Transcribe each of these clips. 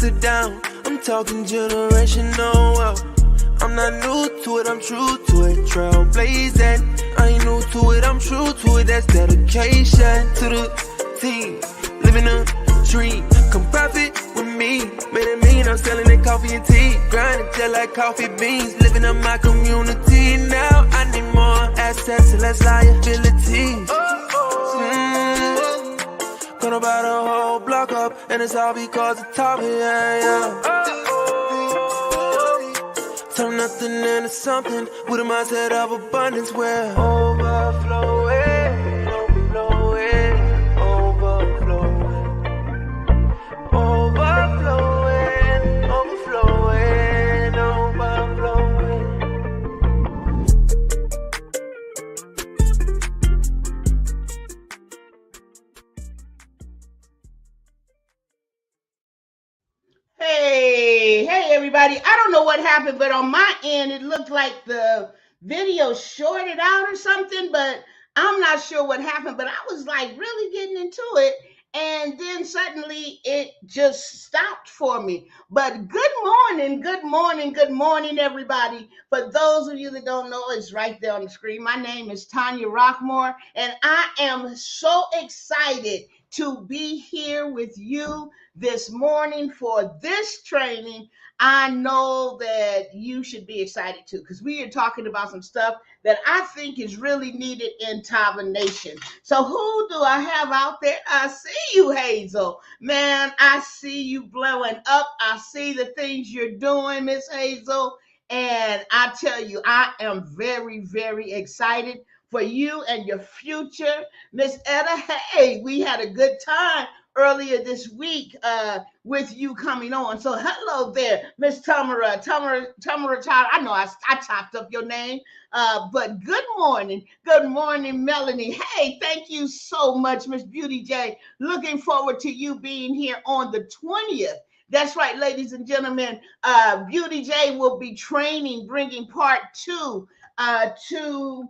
sit down. I'm talking generational wealth. I'm not new to it, I'm true to it. Trailblazing, I ain't new to it, I'm true to it. That's dedication to the team. Living a dream, come profit with me. Made it mean I'm selling that coffee and tea. Grinding just like coffee beans. Living up my community. Now I need more assets and less liabilities. Gonna buy the whole block up, and it's all because of Tava, yeah. Turn nothing into something with a mindset of abundance where overflowing, overflowing, overflowing, overflowing, overflowing, overflowing. Hey, everybody. I don't know what happened, but on my end, it looked like the video shorted out or something, but I'm not sure what happened, but I was like really getting into it. And then suddenly it just stopped for me. But good morning, good morning, good morning, everybody. For those of you that don't know, it's right there on the screen. My name is Tanya Roquemore, and I am so excited to be here with you this morning for this training. I know that you should be excited too, because we are talking about some stuff that I think is really needed in Tava Nation. So who do I have out there? I see you, Hazel. Man, I see you blowing up. I see the things you're doing, Miss Hazel. And I tell you, I am very, very excited for you and your future. Miss Etta, hey, we had a good time earlier this week with you coming on. So hello there, Miss Tamara Child. I know I chopped up your name, but good morning, Melanie. Hey, thank you so much, Miss Beauty J. Looking forward to you being here on the 20th. That's right, ladies and gentlemen. Beauty J will be training, bringing part 2 to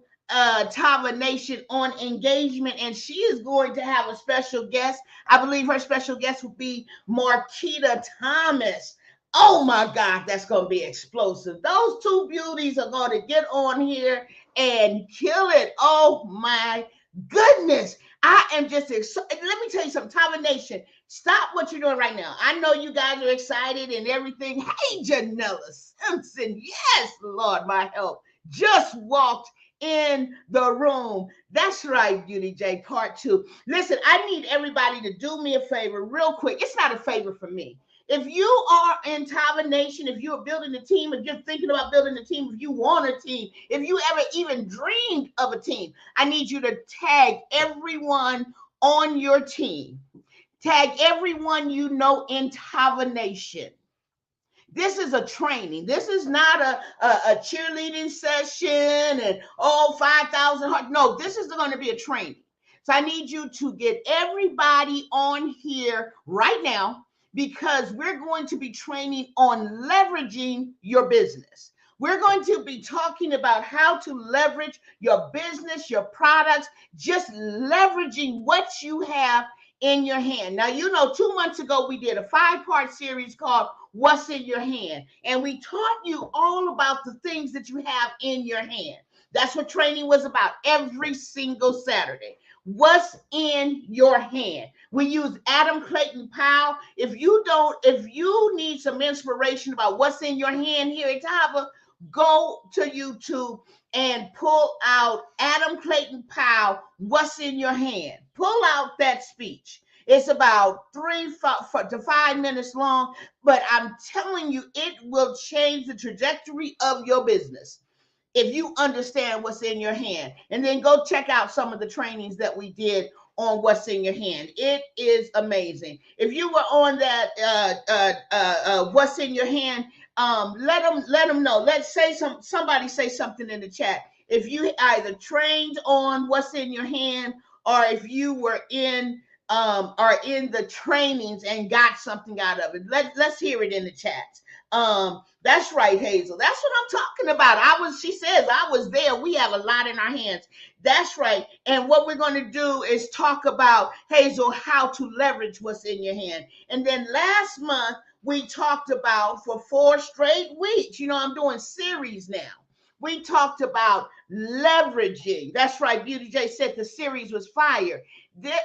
Tava Nation on engagement, and she is going to have a special guest. I believe her special guest will be Marquita Thomas. Oh my God, that's going to be explosive. Those two beauties are going to get on here and kill it. Oh my goodness. I am just excited. Let me tell you something, Tava Nation, stop what you're doing right now. I know you guys are excited and everything. Hey, Janella Simpson. Yes, Lord, my help. Just walked in the room. That's right, Beauty J, part 2. Listen, I need everybody to do me a favor real quick. It's not a favor for me. If you are in Tava Nation, if you're building a team, if you're thinking about building a team, if you want a team, if you ever even dreamed of a team, I need you to tag everyone on your team. Tag everyone you know in Tava Nation. This is a training. This is not a cheerleading session and 5,000. No, this is going to be a training. So I need you to get everybody on here right now, because we're going to be training on leveraging your business. We're going to be talking about how to leverage your business, your products, just leveraging what you have in your hand. Now, 2 months ago, we did a 5-part series called What's in Your Hand? And we taught you all about the things that you have in your hand. That's what training was about every single Saturday. What's in your hand? We use Adam Clayton Powell. If you need some inspiration about what's in your hand here at Tava, go to YouTube and pull out Adam Clayton Powell, What's in Your Hand. Pull out that speech. It's about 3 to 5 minutes long, but I'm telling you, it will change the trajectory of your business if you understand what's in your hand. And then go check out some of the trainings that we did on what's in your hand. It is amazing. If you were on that what's in your hand, let them know. Somebody say something in the chat. If you either trained on what's in your hand, or if you were in the trainings and got something out of it. Let's hear it in the chat. That's right, Hazel. That's what I'm talking about. She says I was there. We have a lot in our hands. That's right. And what we're going to do is talk about, Hazel, how to leverage what's in your hand. And then last month, we talked about for 4 straight weeks. You know, I'm doing series now. We talked about leveraging. That's right. Beauty J said the series was fire.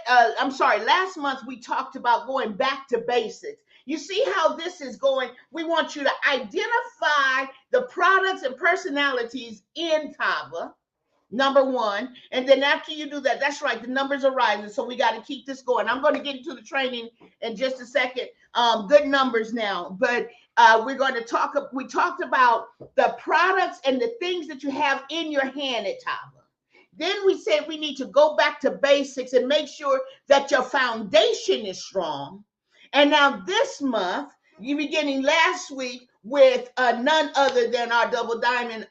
I'm sorry. Last month we talked about going back to basics. You see how this is going? We want you to identify the products and personalities in Tava. Number one. And then after you do that, that's right, the numbers are rising. So we got to keep this going. I'm going to get into the training in just a second. Good numbers now. But we're going to we talked about the products and the things that you have in your hand at Tava. Then we said we need to go back to basics and make sure that your foundation is strong. And now this month, you beginning last week with none other than our double diamond,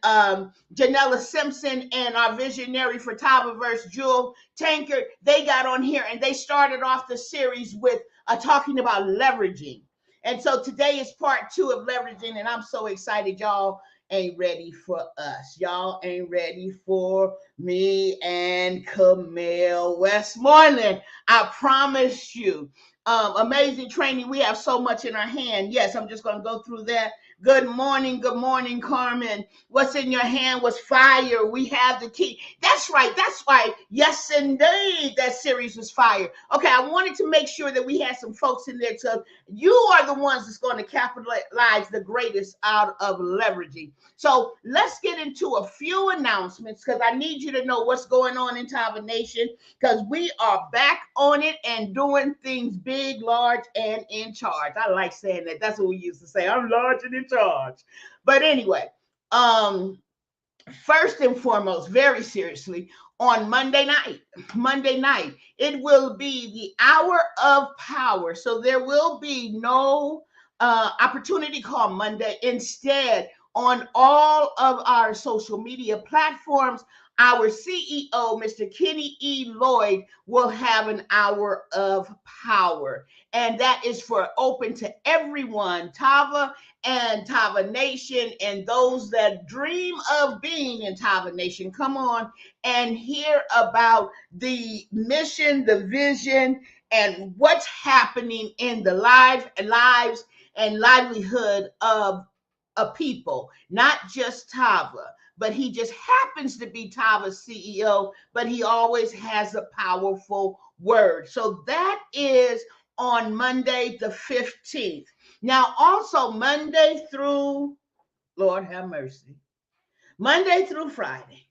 Janella Simpson, and our visionary for TavaVerse, Jewel Tankard. They got on here and they started off the series with talking about leveraging. And so today is part 2 of leveraging, and I'm so excited. Y'all ain't ready for us. Y'all ain't ready for me and Camille Westmoreland. I promise you. Amazing training. We have so much in our hand. Yes, I'm just going to go through that. Good morning, Carmen. What's in your hand was fire. We have the key. That's right. That's right. Yes, indeed. That series was fire. Okay, I wanted to make sure that we had some folks in there. So you are the ones that's going to capitalize the greatest out of leveraging. So let's get into a few announcements because I need you to know what's going on in Tava Nation because we are back on it and doing things big, large, and in charge. I like saying that. That's what we used to say. I'm large and in charge. But anyway, first and foremost, very seriously, on Monday night, it will be the hour of power. So there will be no opportunity call Monday. Instead, on all of our social media platforms, our CEO, Mr. Kenny E. Lloyd, will have an hour of power. And that is for open to everyone, Tava and Tava Nation, and those that dream of being in Tava Nation. Come on and hear about the mission, the vision, and what's happening in the lives and livelihood of a people, not just Tava. But he just happens to be Tava's CEO, but he always has a powerful word. So that is on Monday, the 15th. Now, also Monday through, Lord have mercy, Monday through Friday.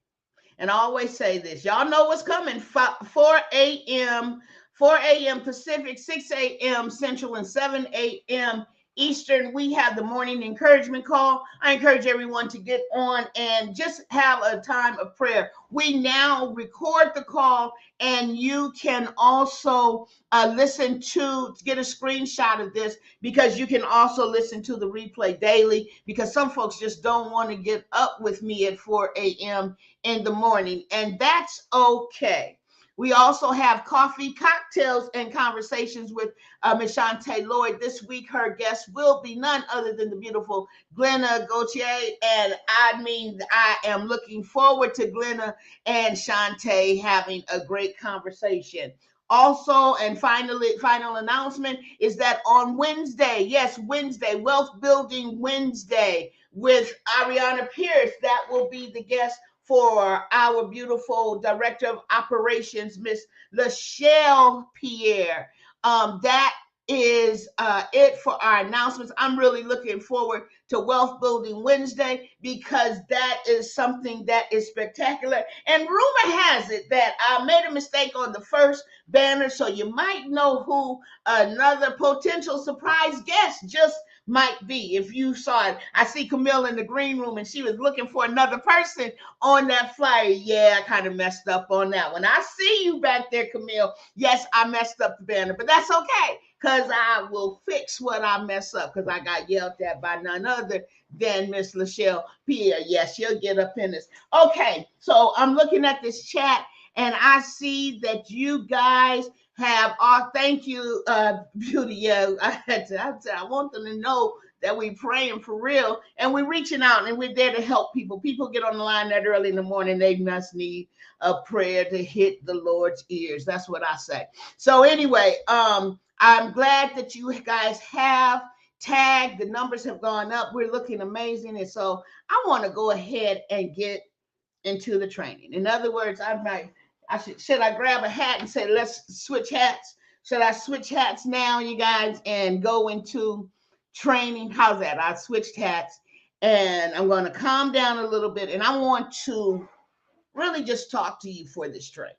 And I always say this, y'all know what's coming, 4 a.m. Pacific, 6 a.m. Central, and 7 a.m. Eastern. We have the morning encouragement call. I encourage everyone to get on and just have a time of prayer. We now record the call, and you can also listen to get a screenshot of this because you can also listen to the replay daily because some folks just don't want to get up with me at 4 a.m. in the morning, and that's okay. We also have coffee, cocktails, and conversations with Ms. Shantae Lloyd. This week, her guest will be none other than the beautiful Glenna Gauthier. And I am looking forward to Glenna and Shantae having a great conversation. Also, and finally, final announcement is that on Wednesday, yes, Wednesday, Wealth Building Wednesday with Ariana Pierce, that will be the guest for our beautiful Director of Operations, Miss Lachelle Pierre. That is it for our announcements. I'm really looking forward to Wealth Building Wednesday because that is something that is spectacular. And rumor has it that I made a mistake on the first banner, so you might know who another potential surprise guest just might be. If you saw it, I see Camille in the green room and she was looking for another person on that flyer. Yeah, I kind of messed up on that one. I see you back there, Camille. Yes, I messed up the banner, but that's okay because I will fix what I mess up because I got yelled at by none other than Miss Lachelle Pierre. Yes, she'll get up in this. Okay, so I'm looking at this chat and I see that you guys have thank you, Beauty. Yeah, I want them to know that we're praying for real and we're reaching out and we're there to help people. People get on the line that early in the morning, they must need a prayer to hit the Lord's ears. That's what I say. So anyway, I'm glad that you guys have tagged. The numbers have gone up. We're looking amazing. And so I want to go ahead and get into the training. In other words, I'm like, should I grab a hat and say, let's switch hats? Should I switch hats now, you guys, and go into training? How's that? I switched hats and I'm going to calm down a little bit. And I want to really just talk to you for this training.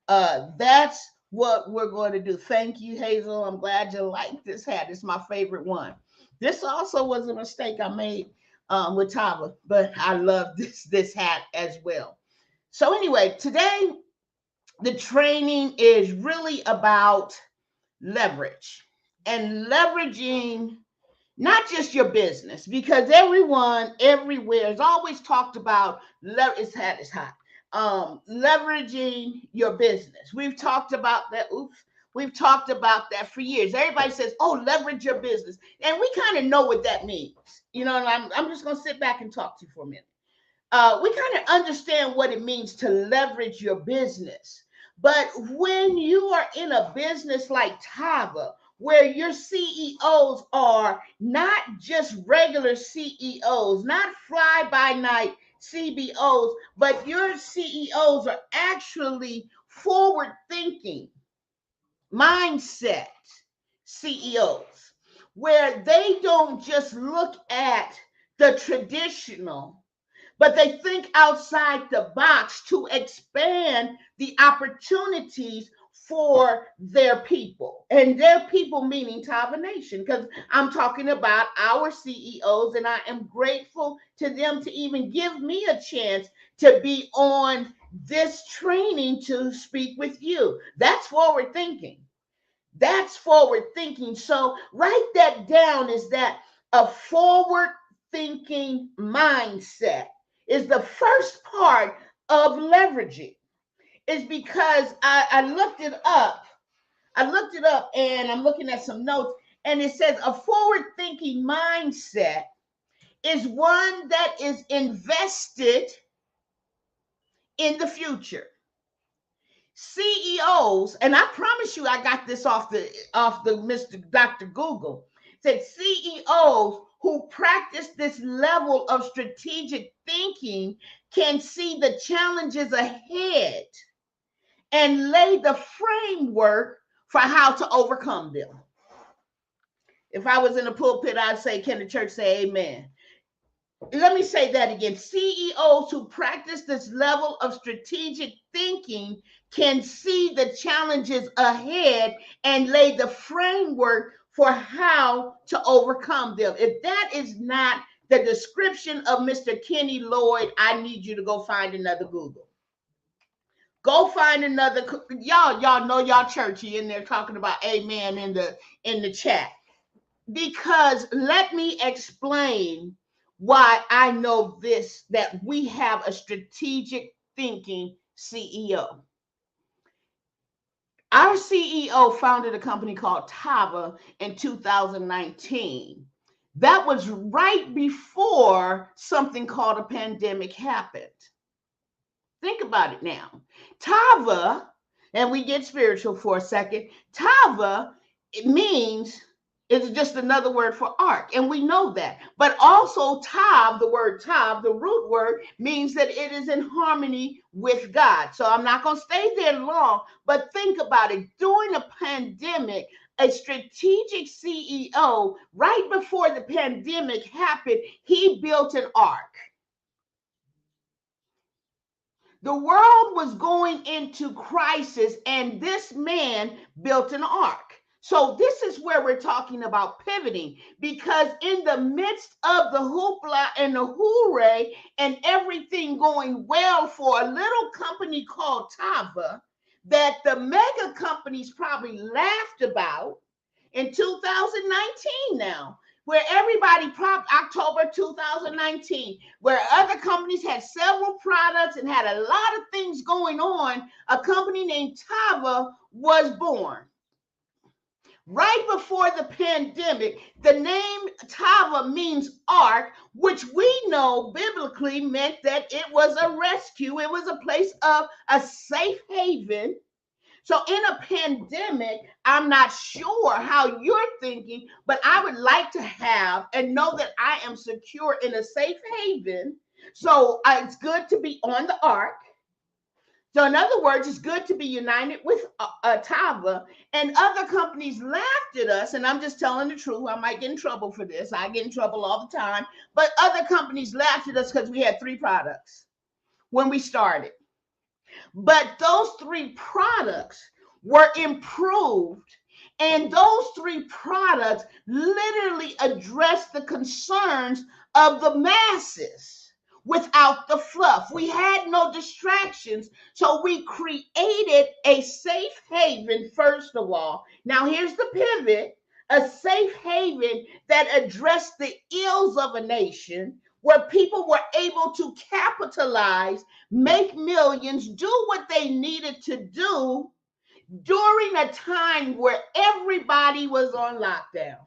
That's what we're going to do. Thank you, Hazel. I'm glad you like this hat. It's my favorite one. This also was a mistake I made with Tava, but I love this hat as well. So anyway, today the training is really about leverage and leveraging not just your business, because everyone everywhere has always talked about this hat is hot. Leveraging your business. We've talked about that. We've talked about that for years. Everybody says, "Oh, leverage your business," and we kind of know what that means. You know, and I'm just going to sit back and talk to you for a minute. We kind of understand what it means to leverage your business. But when you are in a business like Tava, where your CEOs are not just regular CEOs, not fly by night CBOs, but your CEOs are actually forward thinking mindset CEOs, where they don't just look at the traditional, but they think outside the box to expand the opportunities for their people. And their people meaning Tava Nation, because I'm talking about our CEOs, and I am grateful to them to even give me a chance to be on this training to speak with you. That's forward thinking. That's forward thinking. So write that down, is that a forward thinking mindset is the first part of leveraging. Is because I looked it up. I looked it up and I'm looking at some notes, and it says a forward thinking mindset is one that is invested in the future. CEOs, and I promise you I got this off the Mr. Dr. Google, said CEOs who practice this level of strategic thinking can see the challenges ahead and lay the framework for how to overcome them. If I was in the pulpit, I'd say, can the church say amen? Let me say that again. CEOs who practice this level of strategic thinking can see the challenges ahead and lay the framework for how to overcome them. If that is not the description of Mr. Kenny Lloyd, I need you to go find another Google. Go find another. Y'all know y'all churchy in there talking about amen in the chat. Because let me explain why I know this, that we have a strategic thinking CEO. Our CEO founded a company called Tava in 2019. That was right before something called a pandemic happened. Think about it now. Tava, and we get spiritual for a second. Tava, it means, it's just another word for ark, and we know that. But also Tav, the word Tav, the root word, means that it is in harmony with God. So I'm not going to stay there long, but think about it. During a pandemic, a strategic CEO, right before the pandemic happened, he built an ark. The world was going into crisis, and this man built an ark. So this is where we're talking about pivoting, because in the midst of the hoopla and the hooray and everything going well for a little company called Tava that the mega companies probably laughed about in 2019 now, where everybody October 2019, where other companies had several products and had a lot of things going on, a company named Tava was born. Right before the pandemic, the name Tava means ark, which we know biblically meant that it was a rescue. It was a place of a safe haven So in a pandemic, I'm not sure how you're thinking, but I would like to have and know that I am secure in a safe haven. So it's good to be on the ark. So in other words, it's good to be united with Tava. And other companies laughed at us, and I'm just telling the truth. I might get in trouble for this. I get in trouble all the time. But other companies laughed at us because we had 3 products when we started. But those 3 products were improved, and those 3 products literally addressed the concerns of the masses without the fluff. We had no distractions, so we created a safe haven, first of all. Now, here's the pivot: a safe haven that addressed the ills of a nation, where people were able to capitalize, make millions, do what they needed to do during a time where everybody was on lockdown.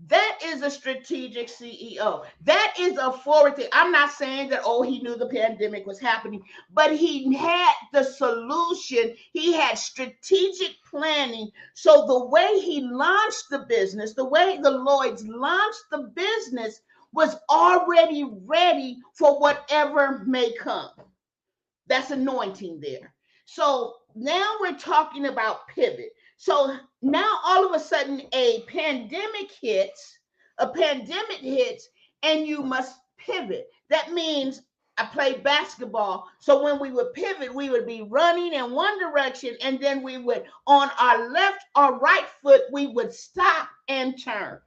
That is a strategic CEO. That is a forward thing. I'm not saying that, oh, he knew the pandemic was happening, but he had the solution. He had strategic planning. So the way he launched the business, the way the Lloyds launched the business, was already ready for whatever may come. That's anointing there. So now we're talking about pivot. So now all of a sudden a pandemic hits, and you must pivot. That means I played basketball. So when we would pivot, we would be running in one direction, and then we would, on our left or right foot, we would stop and turn.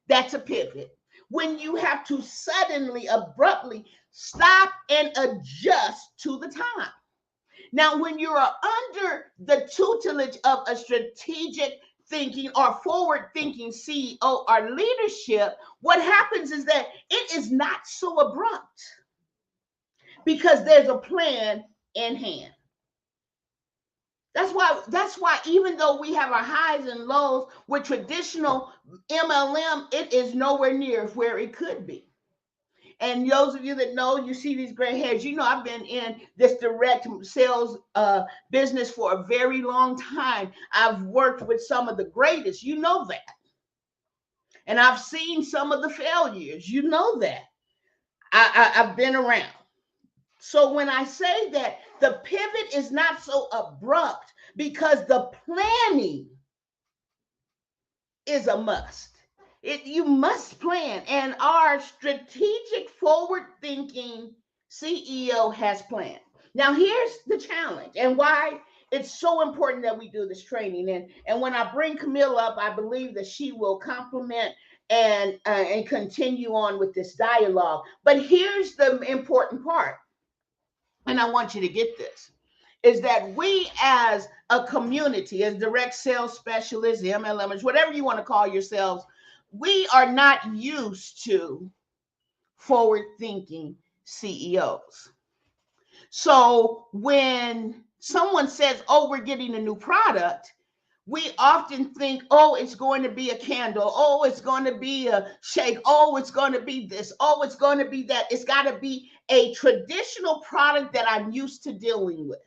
That's a pivot. When you have to suddenly, abruptly stop and adjust to the time. Now, when you're under the tutelage of a strategic thinking or forward thinking CEO or leadership, what happens is that it is not so abrupt because there's a plan in hand. That's why even though we have our highs and lows with traditional MLM, it is nowhere near where it could be. And those of you that know, you see these gray hairs, you know I've been in this direct sales business for a very long time. I've worked with some of the greatest, you know that. And I've seen some of the failures, you know that. I've been around. So when I say that the pivot is not so abrupt because the planning is a must. You must plan. And our strategic forward thinking CEO has planned. Now, here's the challenge and why it's so important that we do this training. And when I bring Camille up, I believe that she will complement and continue on with this dialogue. But here's the important part. And I want you to get this, is that we as a community, as direct sales specialists, MLMers, whatever you want to call yourselves, we are not used to forward-thinking CEOs. So when someone says, oh, we're getting a new product, we often think, oh, it's going to be a candle. Oh, it's going to be a shake. Oh, it's going to be this. Oh, it's going to be that. It's got to be a traditional product that I'm used to dealing with.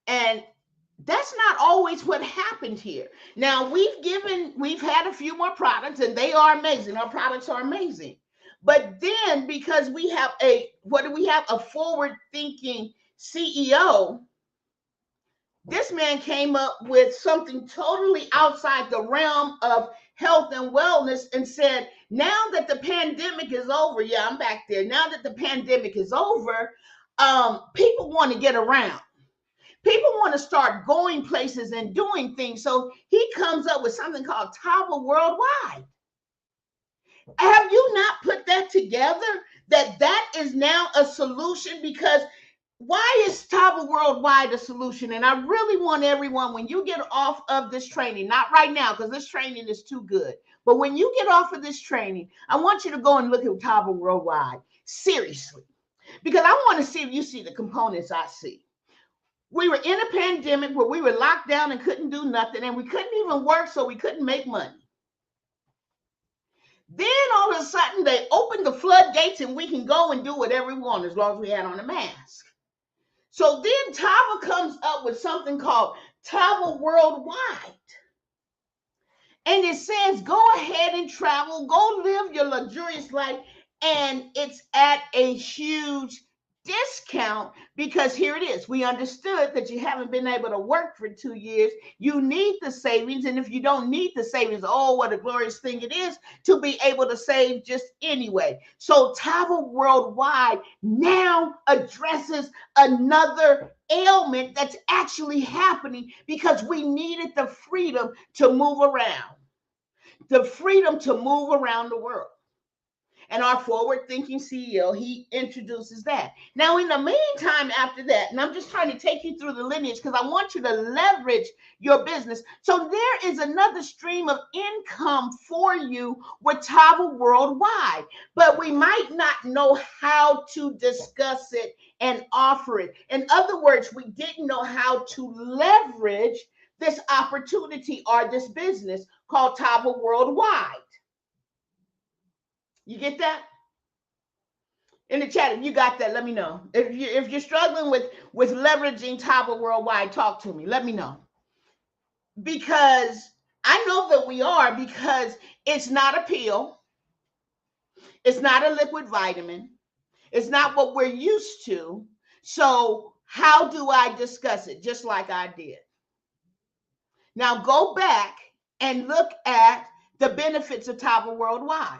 And that's not always what happened here. Now, we've had a few more products, and they are amazing. Our products are amazing. But then because we have a forward-thinking CEO, this man came up with something totally outside the realm of health and wellness and said, now that the pandemic is over, yeah, I'm back there. Now that the pandemic is over, people want to get around. People want to start going places and doing things. So he comes up with something called Tava Worldwide. Have you not put that together? That is now a solution? Because why is Tava Worldwide a solution? And I really want everyone, when you get off of this training, not right now, because this training is too good, but when you get off of this training, I want you to go and look at Tava Worldwide, seriously, because I want to see if you see the components I see. We were in a pandemic where we were locked down and couldn't do nothing, and we couldn't even work, so we couldn't make money. Then all of a sudden, they opened the floodgates, and we can go and do whatever we want as long as we had on a mask. So then Tava comes up with something called Tava Worldwide. And it says, go ahead and travel, go live your luxurious life. And it's at a huge discount because here it is. We understood that you haven't been able to work for 2 years. You need the savings. And if you don't need the savings, oh, what a glorious thing it is to be able to save just anyway. So Tava Worldwide now addresses another ailment that's actually happening because we needed the freedom to move around. The freedom to move around the world. And our forward-thinking CEO, he introduces that. Now, in the meantime, after that, and I'm just trying to take you through the lineage because I want you to leverage your business. So there is another stream of income for you with Tava Worldwide, but we might not know how to discuss it and offer it. In other words, we didn't know how to leverage this opportunity or this business called Tava Worldwide. You get that? In the chat, if you got that, let me know. If you're struggling with leveraging Tava Worldwide, talk to me. Let me know. Because I know that we are, because it's not a pill. It's not a liquid vitamin. It's not what we're used to. So how do I discuss it? Just like I did. Now go back and look at the benefits of Tava Worldwide.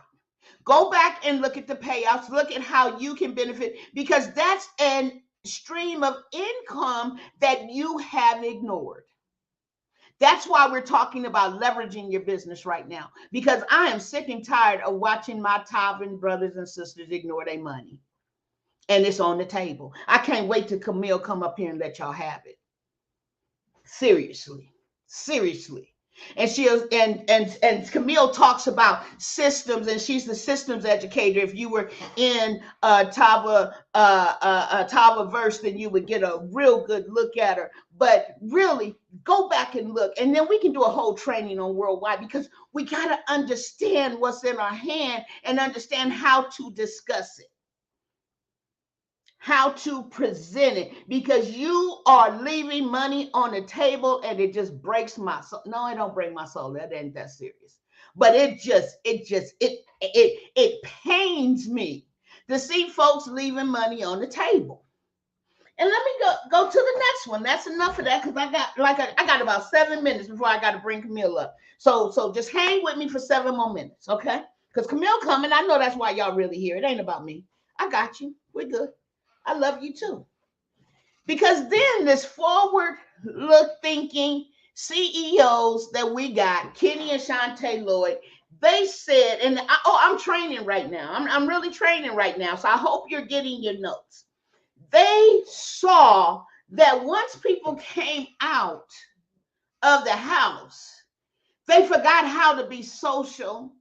Go back and look at the payouts. Look at how you can benefit, because that's a stream of income that you have ignored. That's why we're talking about leveraging your business right now, because I am sick and tired of watching my Tavan brothers and sisters ignore their money. And it's on the table. I can't wait till Camille come up here and let y'all have it. Seriously. And and Camille talks about systems, and she's the systems educator. If you were in TavaVerse, then you would get a real good look at her. But really, go back and look, and then we can do a whole training on worldwide, because we got to understand what's in our hand and understand how to discuss it, how to present it, because you are leaving money on the table and it just breaks my soul. No, it don't break my soul. That ain't that serious. But it pains me to see folks leaving money on the table. And let me go to the next one. That's enough of that, because I got about 7 minutes before I got to bring Camille up. So just hang with me for 7 more minutes, okay? Because Camille coming. I know that's why y'all really here. It ain't about me. I got you. We're good. I love you too. Because then this forward look thinking CEOs that we got, Kenny and Shantae Lloyd, they said, and I'm training right now. I'm really training right now. So I hope you're getting your notes. They saw that once people came out of the house, they forgot how to be social.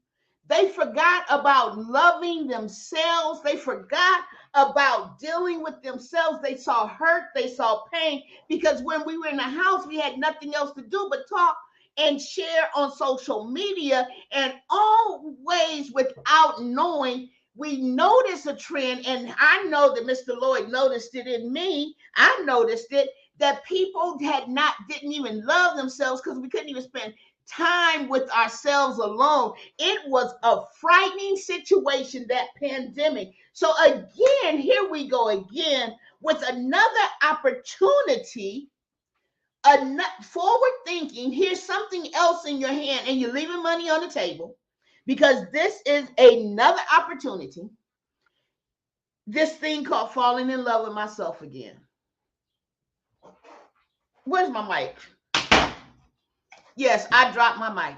They forgot about loving themselves. They forgot about dealing with themselves. They saw hurt. They saw pain, because when we were in the house, we had nothing else to do but talk and share on social media. And always, without knowing, we noticed a trend. And I know that Mr. Lloyd noticed it in me. I noticed it, that people didn't even love themselves, because we couldn't even spend time with ourselves alone. It was a frightening situation, that pandemic. So again, here we go again with another opportunity, forward thinking. Here's something else in your hand, and you're leaving money on the table, because this is another opportunity. This thing called falling in love with myself again. Where's my mic? Yes, I dropped my mic.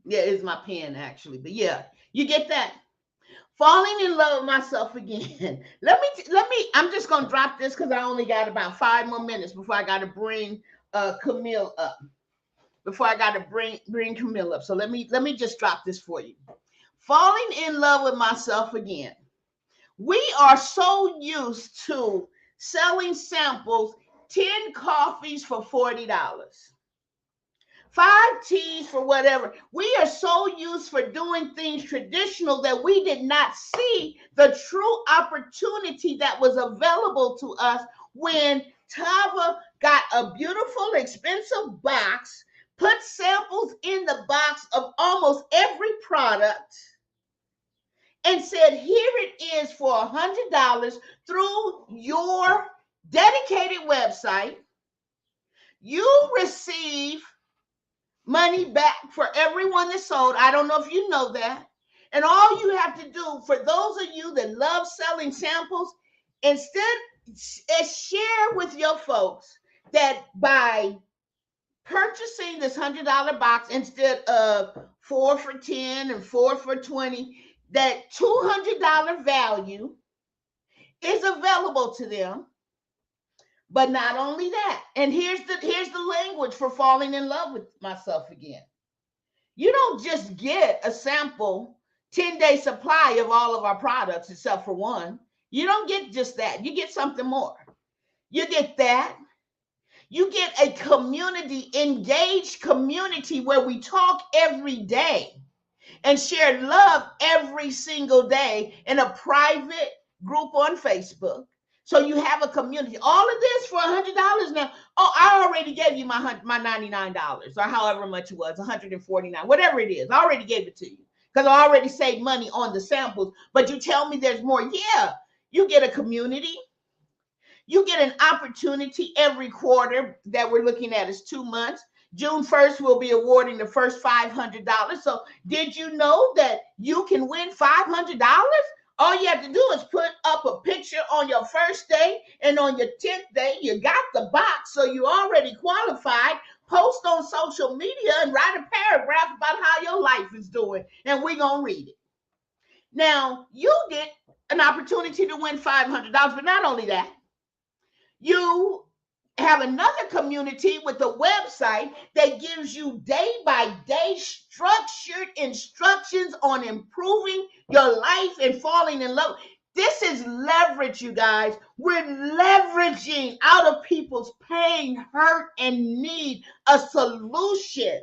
Yeah, it's my pen actually, but yeah, you get that? Falling in love with myself again. Let me. I'm just gonna drop this because I only got about 5 more minutes before I got to bring Camille up. Before I got to bring Camille up. So let me just drop this for you. Falling in love with myself again. We are so used to selling samples, 10 coffees for $40. 5 teas for whatever. We are so used for doing things traditional that we did not see the true opportunity that was available to us when Tava got a beautiful, expensive box, put samples in the box of almost every product, and said, here it is for $100 through your dedicated website. You receive money back for everyone that sold. I don't know if you know that. And all you have to do, for those of you that love selling samples, instead, share with your folks that by purchasing this $100 box instead of 4 for 10 and 4 for 20, that $200 value is available to them. But not only that, and here's the language for falling in love with myself again. You don't just get a sample 10-day supply of all of our products except for one. You don't get just that. You get something more. You get that. You get a community, engaged community where we talk every day and share love every single day in a private group on Facebook. So you have a community. All of this for $100 now. Oh, I already gave you my $99 or however much it was, $149, whatever it is. I already gave it to you because I already saved money on the samples. But you tell me there's more. Yeah, you get a community. You get an opportunity every quarter that we're looking at is 2 months. June 1st, we'll be awarding the first $500. So did you know that you can win $500? All you have to do is put up a picture on your first day, and on your 10th day, you got the box, so you already qualified. Post on social media and write a paragraph about how your life is doing, and we're going to read it. Now, you get an opportunity to win $500, but not only that, you have another community with a website that gives you day-by-day structured instructions on improving your life and falling in love. This is leverage, you guys. We're leveraging out of people's pain, hurt, and need a solution.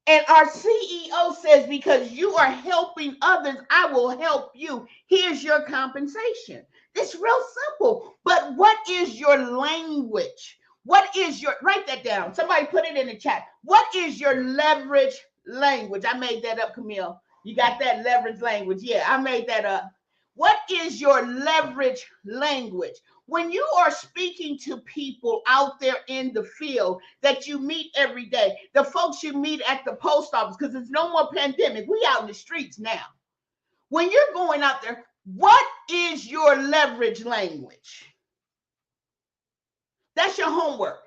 And our CEO says, because you are helping others, I will help you. Here's your compensation. It's real simple. But what is your language? What is your, write that down. Somebody put it in the chat. What is your leverage language? I made that up, Camille. You got that leverage language? Yeah, I made that up. What is your leverage language? When you are speaking to people out there in the field that you meet every day, the folks you meet at the post office, because there's no more pandemic, we out in the streets now. When you're going out there, what is your leverage language? That's your homework.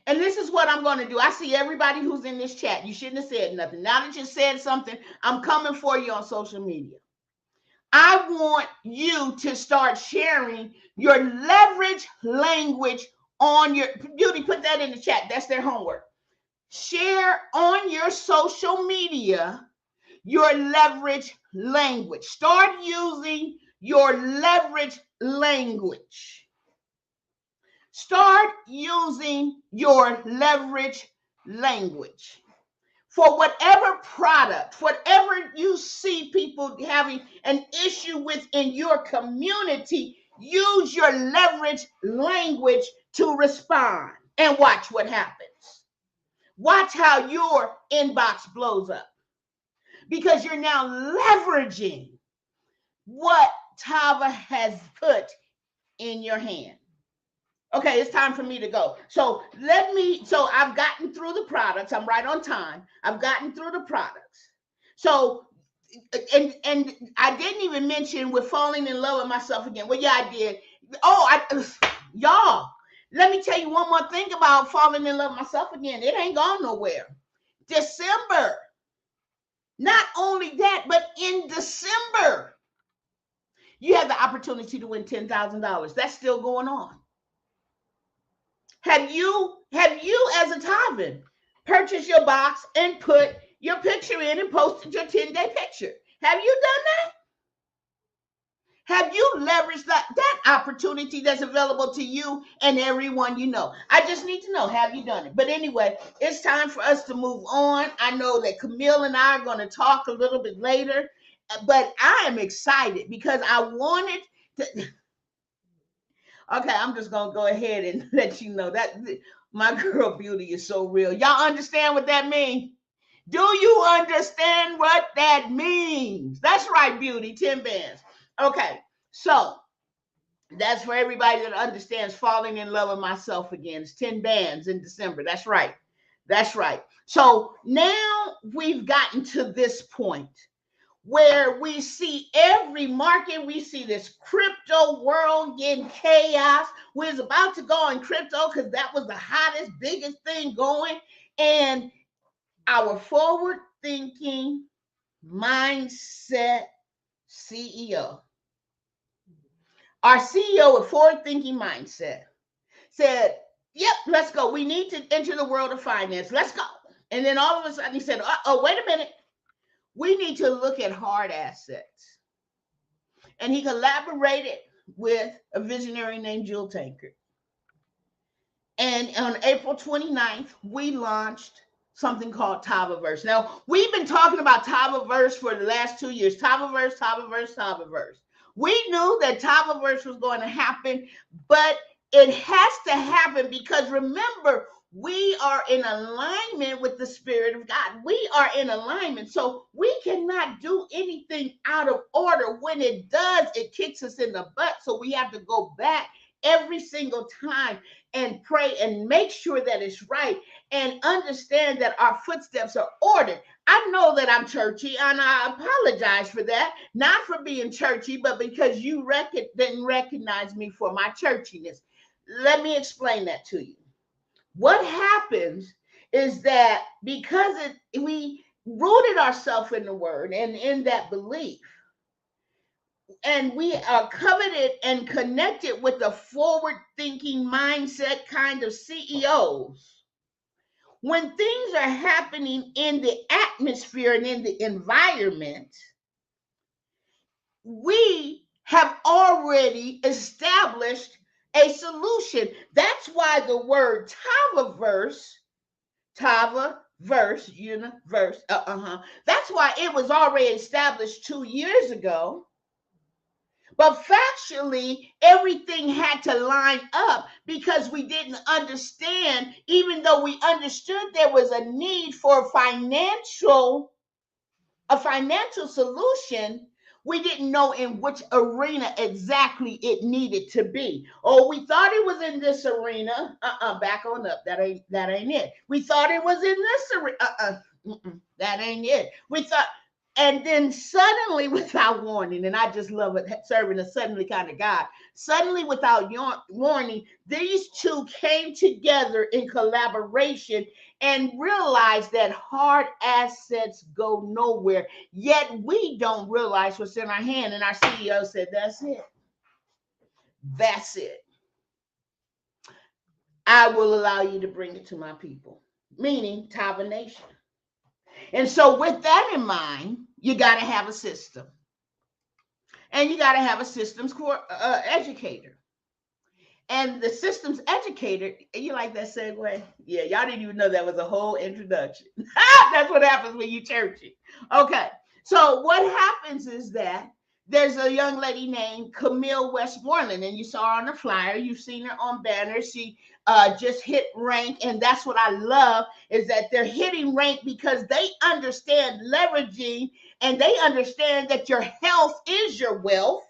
And this is what I'm going to do. I see everybody who's in this chat. You shouldn't have said nothing. Now that you said something, I'm coming for you on social media. I want you to start sharing your leverage language on your, Beauty, put that in the chat. That's their homework. Share on your social media your leverage language. Start using your leverage language. Start using your leverage language. For whatever product, whatever you see people having an issue with in your community, use your leverage language to respond and watch what happens. Watch how your inbox blows up because you're now leveraging what Tava has put in your hand. Okay, it's time for me to go. So I've gotten through the products. I'm right on time. I've gotten through the products. So, and I didn't even mention with falling in love with myself again. Well, yeah, I did. Y'all, let me tell you one more thing about falling in love with myself again. It ain't gone nowhere. December. Not only that, but in December, you have the opportunity to win $10,000. That's still going on. Have you as a Tavan purchased your box and put your picture in and posted your 10-day picture? Have you done that? Have you leveraged that opportunity that's available to you and everyone you know? I just need to know, have you done it? But anyway, it's time for us to move on. I know that Camille and I are going to talk a little bit later, but I am excited because I wanted to... Okay, I'm just gonna go ahead and let you know that my girl Beauty is so real. Y'all understand what that means? Do you understand what that means? That's right, Beauty, 10 bands. Okay, so that's for everybody that understands falling in love with myself again. It's 10 bands in December. That's right. That's right. So now we've gotten to this point where we see every market, we see this crypto world getting chaos. We was about to go in crypto because that was the hottest, biggest thing going. And our forward thinking mindset CEO, our CEO with forward thinking mindset said, yep, let's go. We need to enter the world of finance. Let's go. And then all of a sudden he said, oh, wait a minute. We need to look at hard assets. And he collaborated with a visionary named Jill Tankard. And on April 29th, we launched something called TavaVerse. Now, we've been talking about TavaVerse for the last 2 years. TavaVerse, TavaVerse, TavaVerse. We knew that TavaVerse was going to happen, but it has to happen because remember, we are in alignment with the Spirit of God. We are in alignment. So we cannot do anything out of order. When it does, it kicks us in the butt. So we have to go back every single time and pray and make sure that it's right and understand that our footsteps are ordered. I know that I'm churchy and I apologize for that, not for being churchy, but because you didn't recognize me for my churchiness. Let me explain that to you. What happens is that because we rooted ourselves in the word and in that belief, and we are coveted and connected with the forward thinking mindset kind of CEOs. When things are happening in the atmosphere and in the environment, we have already established a solution. That's why the word TavaVerse, universe, that's why it was already established 2 years ago. But factually, everything had to line up because we didn't understand, even though we understood there was a need for a financial solution, we didn't know in which arena exactly it needed to be. Oh, we thought it was in this arena. Back on up. That ain't it. We thought it was in this arena. That ain't it. We thought, and then suddenly, without warning, and I just love it, serving a suddenly kind of God. Suddenly, without warning, these two came together in collaboration and realized that hard assets go nowhere. Yet we don't realize what's in our hand. And our CEO said, that's it. That's it. I will allow you to bring it to my people, meaning Tava Nation. And so with that in mind, you got to have a system. And you got to have a systems educator. And the systems educator, you like that segue? Yeah, y'all didn't even know that was a whole introduction. That's what happens when you churchy. Okay, so what happens is that there's a young lady named Camille Westmoreland, and you saw her on the flyer. You've seen her on banners. She just hit rank, and that's what I love is that they're hitting rank because they understand leveraging, and they understand that your health is your wealth.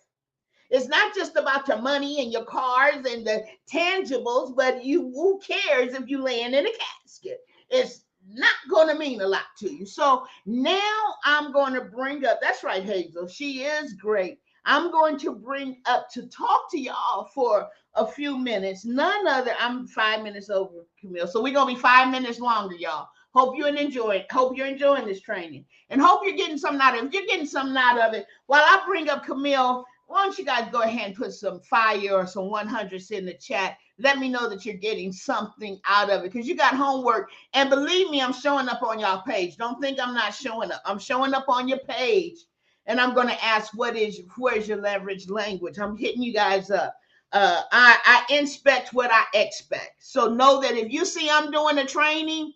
It's not just about your money and your cars and the tangibles, but who cares if you land in a casket? It's not going to mean a lot to you. So now I'm going to bring up, that's right, Hazel, she is great. I'm going to bring up to talk to y'all for a few minutes. None other, I'm 5 minutes over, Camille. So we're going to be 5 minutes longer, y'all. Hope you're enjoying this training and hope you're getting something out of it. If you're getting something out of it, while I bring up Camille, why don't you guys go ahead and put some fire or some 100s in the chat. Let me know that you're getting something out of it because you got homework. And believe me, I'm showing up on y'all page. Don't think I'm not showing up. I'm showing up on your page. And I'm going to ask, where's your leverage language? I'm hitting you guys up. I inspect what I expect. So know that if you see I'm doing a training,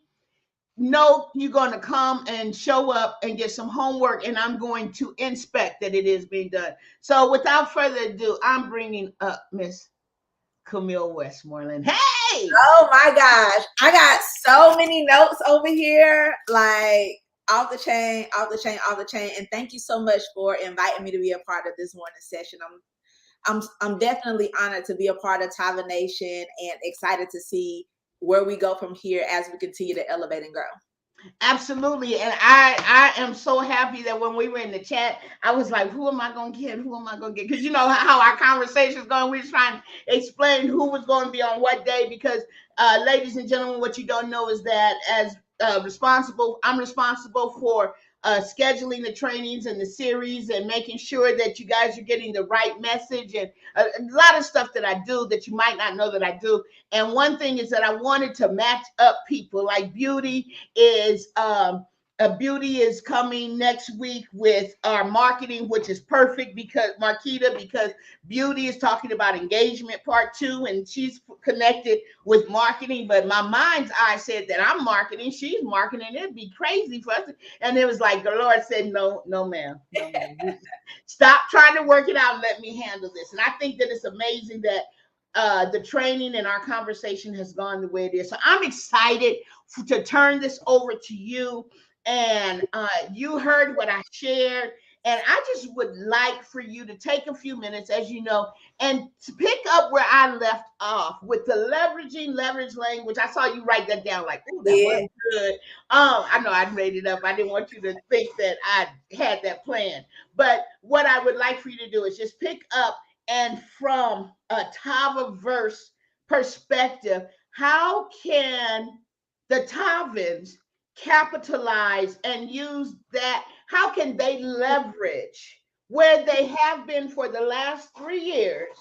no, you're going to come and show up and get some homework, and I'm going to inspect that it is being done. So without further ado, I'm bringing up Miss Camille Westmoreland. Hey! Oh my gosh. I got so many notes over here, like off the chain, off the chain, off the chain. And thank you so much for inviting me to be a part of this morning session. I'm definitely honored to be a part of Tava Nation and excited to see where we go from here as we continue to elevate and grow. Absolutely. And I am so happy that when we were in the chat, I was like, who am I going to get? Who am I going to get? Because you know how our conversation's going. We were trying to explain who was going to be on what day because, ladies and gentlemen, what you don't know is that as I'm responsible for scheduling the trainings and the series and making sure that you guys are getting the right message and a lot of stuff that I do that you might not know that I do. And one thing is that I wanted to match up people like Beauty is coming next week with our marketing, which is perfect because Beauty is talking about engagement part 2 and she's connected with marketing. But my mind's eye said that I'm marketing, she's marketing. It'd be crazy for us. And it was like the Lord said, no, ma'am. No, ma'am. Stop trying to work it out and let me handle this. And I think that it's amazing that the training and our conversation has gone the way it is. So I'm excited to turn this over to you. And you heard what I shared. And I just would like for you to take a few minutes, as you know, and to pick up where I left off with the leverage language. I saw you write that down like, oh, that was good. I know I made it up. I didn't want you to think that I had that plan. But what I would like for you to do is just pick up and from a TavaVerse perspective, how can the Tavans capitalize and use that? How can they leverage where they have been for the last 3 years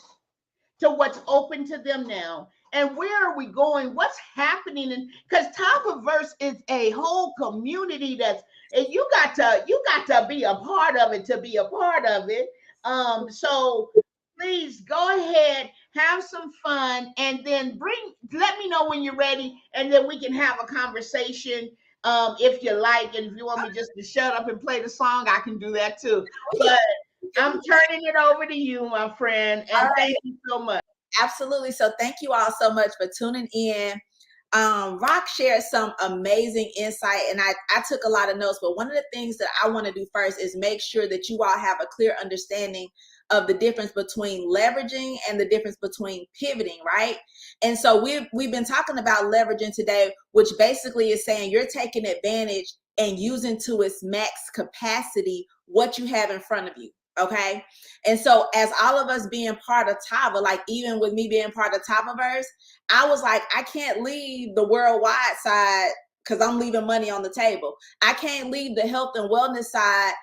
to what's open to them now? And where are we going? What's happening? And because TavaVerse is a whole community and you got to be a part of it to be a part of it. So please go ahead, have some fun, and then let me know when you're ready, and then we can have a conversation if you like. And if you want me just to shut up and play the song, I can do that too. But I'm turning it over to you, my friend, and thank you so much. Absolutely. So thank you all so much for tuning in. Rock shared some amazing insight, and I took a lot of notes, but one of the things that I want to do first is make sure that you all have a clear understanding of the difference between leveraging and the difference between pivoting, right? And so we've been talking about leveraging today, which basically is saying you're taking advantage and using to its max capacity what you have in front of you. Okay. And so as all of us being part of Tava, like even with me being part of TavaVerse, I was like, I can't leave the worldwide side because I'm leaving money on the table. I can't leave the health and wellness side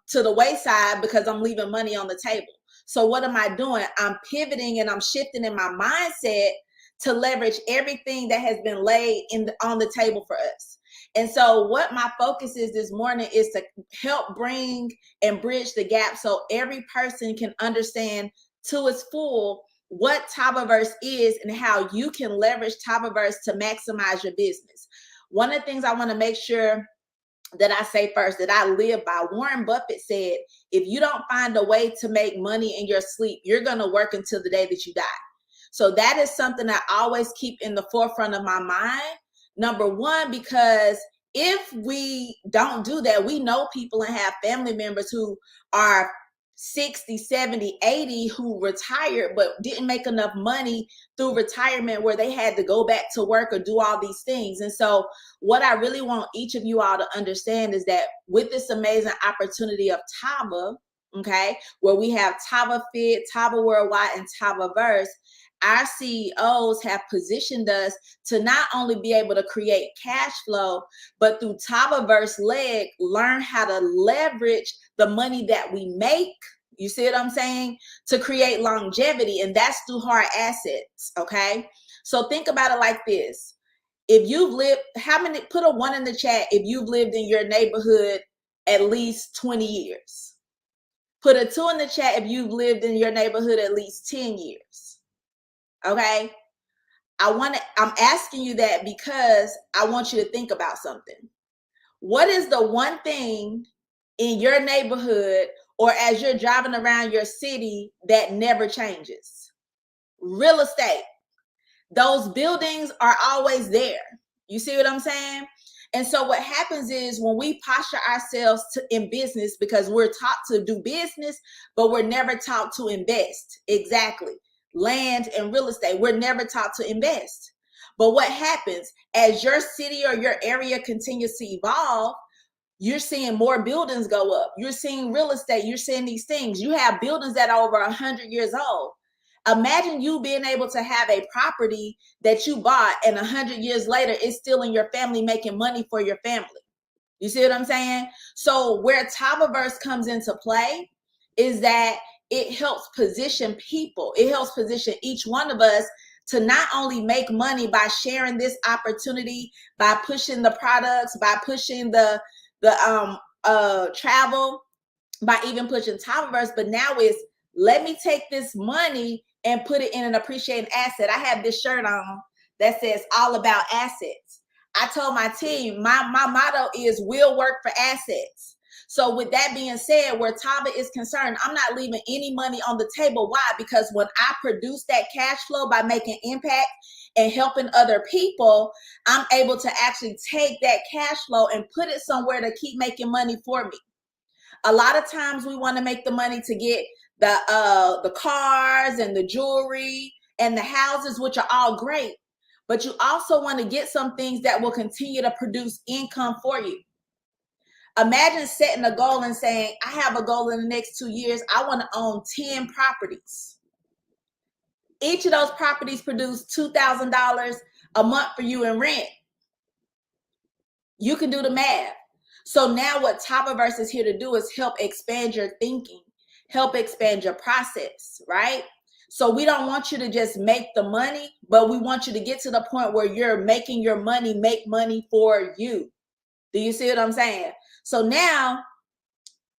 to the wayside because I'm leaving money on the table. So what am I doing? I'm pivoting and I'm shifting in my mindset to leverage everything that has been laid on the table for us. And so what my focus is this morning is to help bring and bridge the gap so every person can understand to its full what TavaVerse is and how you can leverage TavaVerse to maximize your business. One of the things I want to make sure that I say first, that I live by, Warren Buffett said, if you don't find a way to make money in your sleep, you're going to work until the day that you die. So that is something I always keep in the forefront of my mind. Number one, because if we don't do that, we know people and have family members who are 60, 70, 80 who retired but didn't make enough money through retirement where they had to go back to work or do all these things. And so what I really want each of you all to understand is that with this amazing opportunity of Tava, okay, where we have Tava Fit, Tava Worldwide, and TavaVerse, our CEOs have positioned us to not only be able to create cash flow, but through TavaVerse leg, learn how to leverage the money that we make, you see what I'm saying, to create longevity. And that's through hard assets, okay? So think about it like this. If you've lived, put a 1 in the chat if you've lived in your neighborhood at least 20 years. Put a 2 in the chat if you've lived in your neighborhood at least 10 years. Okay, I'm asking you that because I want you to think about something. What is the one thing in your neighborhood or as you're driving around your city that never changes? real estate. Those buildings are always there. You see what I'm saying? And so what happens is when we posture ourselves in business, because we're taught to do business, but we're never taught to invest. Exactly. Land and real estate, we're never taught to invest. But what happens as your city or your area continues to evolve, you're seeing more buildings go up. You're seeing real estate. You're seeing these things. You have buildings that are over 100 years old. Imagine you being able to have a property that you bought and 100 years later, it's still in your family making money for your family. You see what I'm saying? So where TavaVerse comes into play is that it helps position people. It helps position each one of us to not only make money by sharing this opportunity, by pushing the products, by pushing the travel, by even pushing TavaVerse, but now it's let me take this money and put it in an appreciating asset. I have this shirt on that says all about assets. I told my team, my motto is we'll work for assets. So with that being said, where Tava is concerned, I'm not leaving any money on the table. Why? Because when I produce that cash flow by making impact and helping other people, I'm able to actually take that cash flow and put it somewhere to keep making money for me. A lot of times we want to make the money to get the cars and the jewelry and the houses, which are all great. But you also want to get some things that will continue to produce income for you. Imagine setting a goal and saying, I have a goal in the next 2 years. I want to own 10 properties. Each of those properties produce $2,000 a month for you in rent. You can do the math. So now what TavaVerse is here to do is help expand your thinking, help expand your process, right? So we don't want you to just make the money, but we want you to get to the point where you're making your money make money for you. Do you see what I'm saying? So now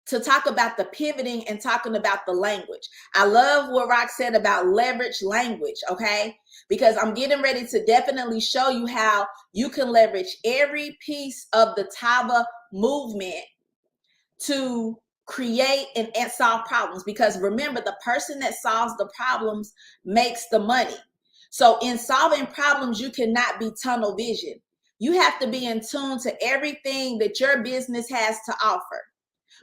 to talk about the pivoting and talking about the language. I love what Rock said about leverage language, okay? Because I'm getting ready to definitely show you how you can leverage every piece of the Tava movement to create and solve problems. Because remember, the person that solves the problems makes the money. So in solving problems, you cannot be tunnel vision. You have to be in tune to everything that your business has to offer.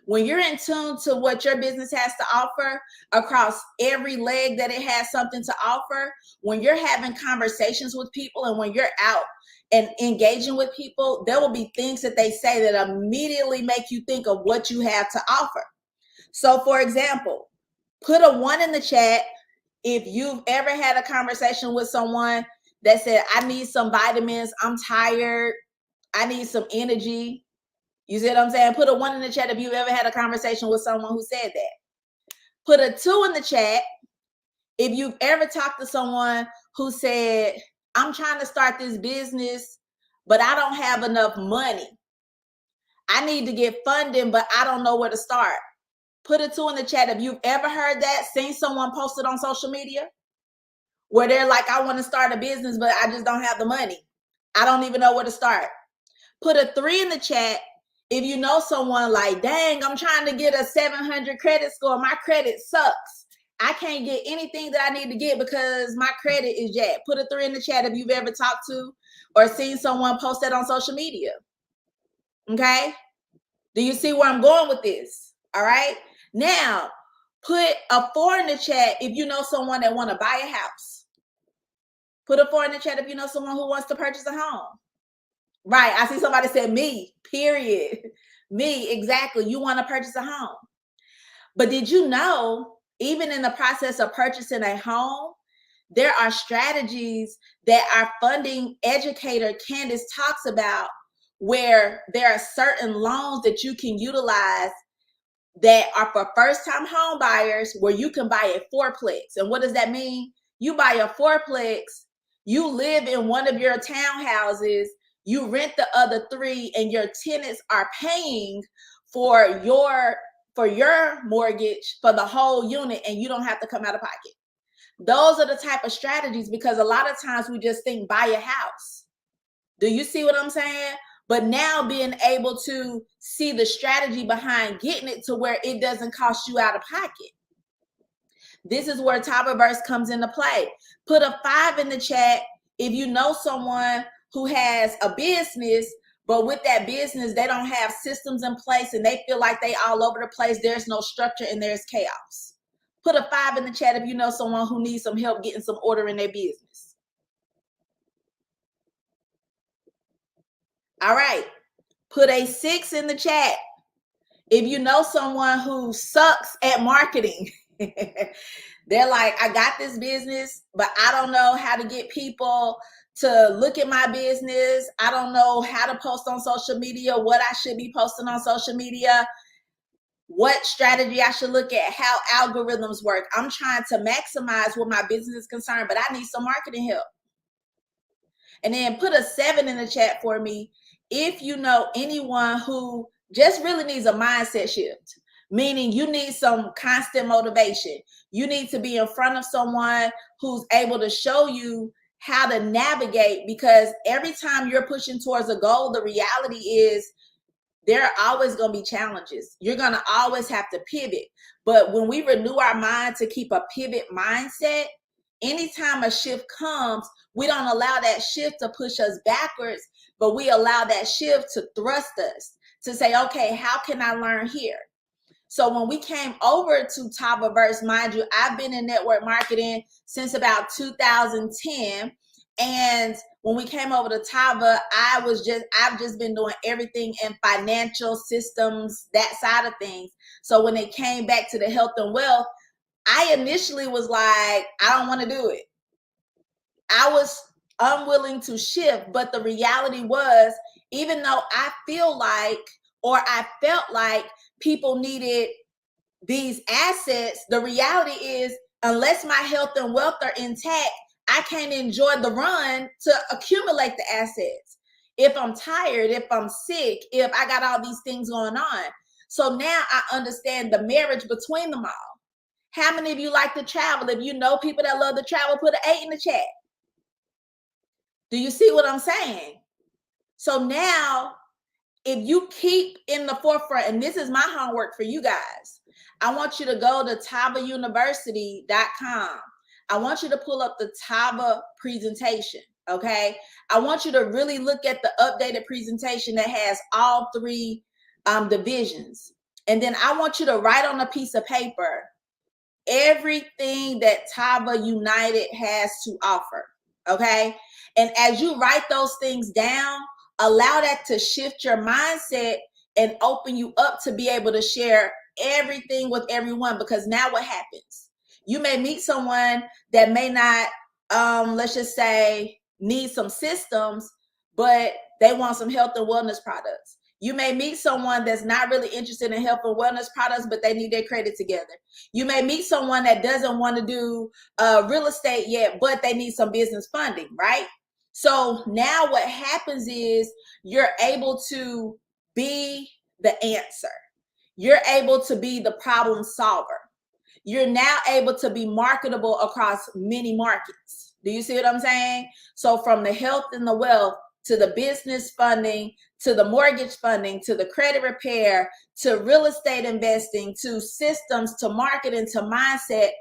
When you're in tune to what your business has to offer across every leg that it has something to offer, when you're having conversations with people and when you're out and engaging with people, there will be things that they say that immediately make you think of what you have to offer. So for example, put a 1 in the chat if you've ever had a conversation with someone that said, I need some vitamins, I'm tired, I need some energy. You see what I'm saying? Put a 1 in the chat if you ever had a conversation with someone who said that. Put a 2 in the chat if you've ever talked to someone who said, I'm trying to start this business, but I don't have enough money. I need to get funding, but I don't know where to start. Put a 2 in the chat if you've ever heard that, seen someone post it on social media where they're like, I want to start a business, but I just don't have the money. I don't even know where to start. Put a 3 in the chat if you know someone like, dang, I'm trying to get a 700 credit score. My credit sucks. I can't get anything that I need to get because my credit is jacked. Put a 3 in the chat if you've ever talked to or seen someone post that on social media. Okay? Do you see where I'm going with this? All right? Now, put a 4 in the chat if you know someone that want to buy a house. Put a 4 in the chat if you know someone who wants to purchase a home. Right. I see somebody said me, period. Me, exactly. You want to purchase a home. But did you know, even in the process of purchasing a home, there are strategies that our funding educator, Candace, talks about where there are certain loans that you can utilize that are for first-time home buyers where you can buy a fourplex. And what does that mean? You buy a fourplex, you live in one of your townhouses, you rent the other 3, and your tenants are paying for your mortgage for the whole unit, and you don't have to come out of pocket. Those are the type of strategies, because a lot of times we just think buy a house. Do you see what I'm saying? But now being able to see the strategy behind getting it to where it doesn't cost you out of pocket. This is where TavaVerse comes into play. Put a 5 in the chat if you know someone who has a business, but with that business, they don't have systems in place and they feel like they all over the place. There's no structure and there's chaos. Put a 5 in the chat if you know someone who needs some help getting some order in their business. All right. Put a 6 in the chat if you know someone who sucks at marketing. They're like, I got this business, but I don't know how to get people to look at my business. I don't know how to post on social media, what I should be posting on social media, what strategy I should look at, how algorithms work. I'm trying to maximize what my business is concerned, but I need some marketing help. And then put a 7 in the chat for me if you know anyone who just really needs a mindset shift, meaning you need some constant motivation. You need to be in front of someone who's able to show you how to navigate, because every time you're pushing towards a goal, the reality is there are always going to be challenges. You're going to always have to pivot. But when we renew our mind to keep a pivot mindset, anytime a shift comes, we don't allow that shift to push us backwards, but we allow that shift to thrust us to say, okay, how can I learn here? So when we came over to TavaVerse, mind you, I've been in network marketing since about 2010. And when we came over to Tava, I've just been doing everything in financial systems, that side of things. So when it came back to the health and wealth, I initially was like, I don't want to do it. I was unwilling to shift, but the reality was, even though I feel like, or I felt like people needed these assets, the reality is, unless my health and wealth are intact, I can't enjoy the run to accumulate the assets. If I'm tired, if I'm sick, if I got all these things going on. So now I understand the marriage between them all. How many of you like to travel? If you know people that love to travel, put an 8 in the chat. Do you see what I'm saying? So now, if you keep in the forefront, and this is my homework for you guys, I want you to go to TavaUniversity.com. I want you to pull up the Tava presentation, okay? I want you to really look at the updated presentation that has all 3 divisions. And then I want you to write on a piece of paper everything that Tava United has to offer, okay? And as you write those things down, allow that to shift your mindset and open you up to be able to share everything with everyone. Because now what happens? You may meet someone that may not, let's just say, need some systems, but they want some health and wellness products. You may meet someone that's not really interested in health and wellness products, but they need their credit together. You may meet someone that doesn't want to do real estate yet, but they need some business funding, right? So now what happens is you're able to be the answer. You're able to be the problem solver. You're now able to be marketable across many markets. Do you see what I'm saying? So from the health and the wealth to the business funding, to the mortgage funding, to the credit repair, to real estate investing, to systems, to marketing, to mindset,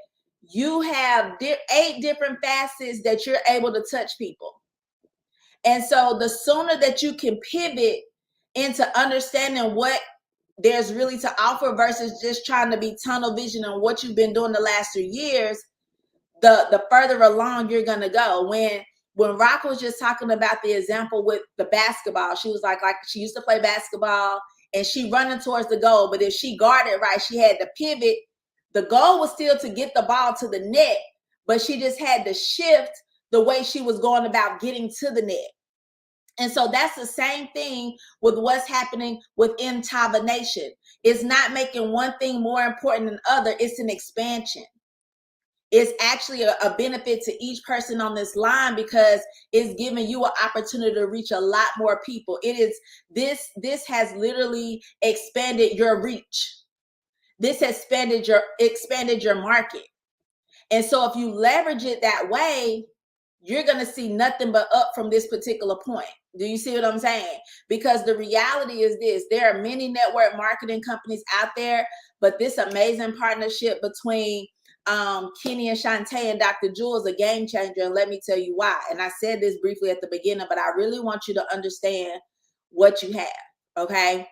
you have 8 different facets that you're able to touch people. And so the sooner that you can pivot into understanding what there's really to offer versus just trying to be tunnel vision on what you've been doing the last 3 years, the further along you're going to go. When Rock was just talking about the example with the basketball, she was like she used to play basketball and she running towards the goal, but if she guarded right, she had to pivot. The goal was still to get the ball to the net, but she just had to shift the way she was going about getting to the net. And so that's the same thing with what's happening within Tava Nation. It's not making one thing more important than other. It's an expansion. It's actually a benefit to each person on this line because it's giving you an opportunity to reach a lot more people. It is this has literally expanded your reach. This has expanded your market. And so if you leverage it that way, you're going to see nothing but up from this particular point. Do you see what I'm saying? Because the reality is this: there are many network marketing companies out there, but this amazing partnership between Kenny and Shantae and Dr. Jewel is a game changer, and let me tell you why. And I said this briefly at the beginning, but I really want you to understand what you have, okay?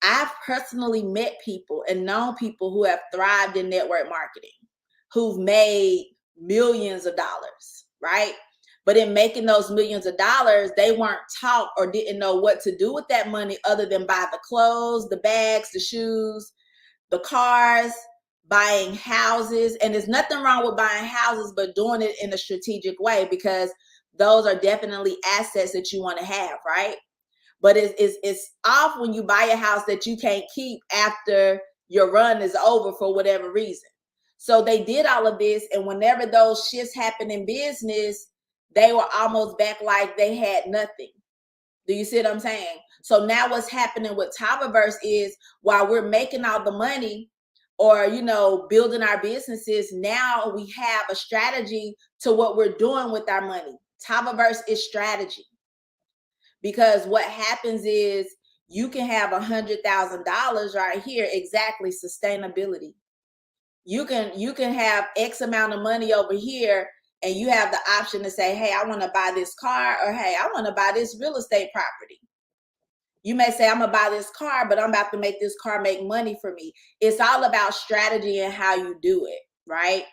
I've personally met people and known people who have thrived in network marketing, who've made millions of dollars, right? But in making those millions of dollars, they weren't taught or didn't know what to do with that money other than buy the clothes, the bags, the shoes, the cars, buying houses. And there's nothing wrong with buying houses, but doing it in a strategic way, because those are definitely assets that you want to have, right? But it's off when you buy a house that you can't keep after your run is over for whatever reason. So they did all of this, and whenever those shifts happen in business, they were almost back like they had nothing. Do you see what I'm saying? So now what's happening with TavaVerse is, while we're making all the money or, you know, building our businesses, now we have a strategy to what we're doing with our money. TavaVerse is strategy. Because what happens is you can have $100,000 right here, exactly, sustainability. You can have X amount of money over here, and you have the option to say, hey, I want to buy this car, or hey, I want to buy this real estate property. You may say, I'm gonna buy this car, but I'm about to make this car make money for me. It's all about strategy and how you do it, right?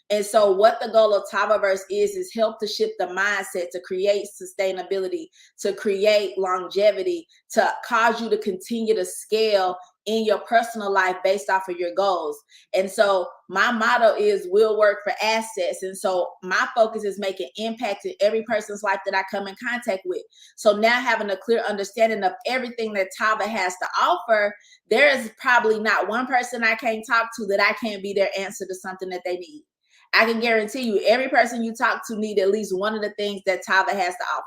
And so what the goal of TavaVerse is help to shift the mindset, to create sustainability, to create longevity, to cause you to continue to scale in your personal life based off of your goals. And so my motto is we'll work for assets. And so my focus is making impact in every person's life that I come in contact with. So now having a clear understanding of everything that Tava has to offer, there is probably not one person I can't talk to that I can't be their answer to something that they need. I can guarantee you every person you talk to need at least one of the things that Tava has to offer.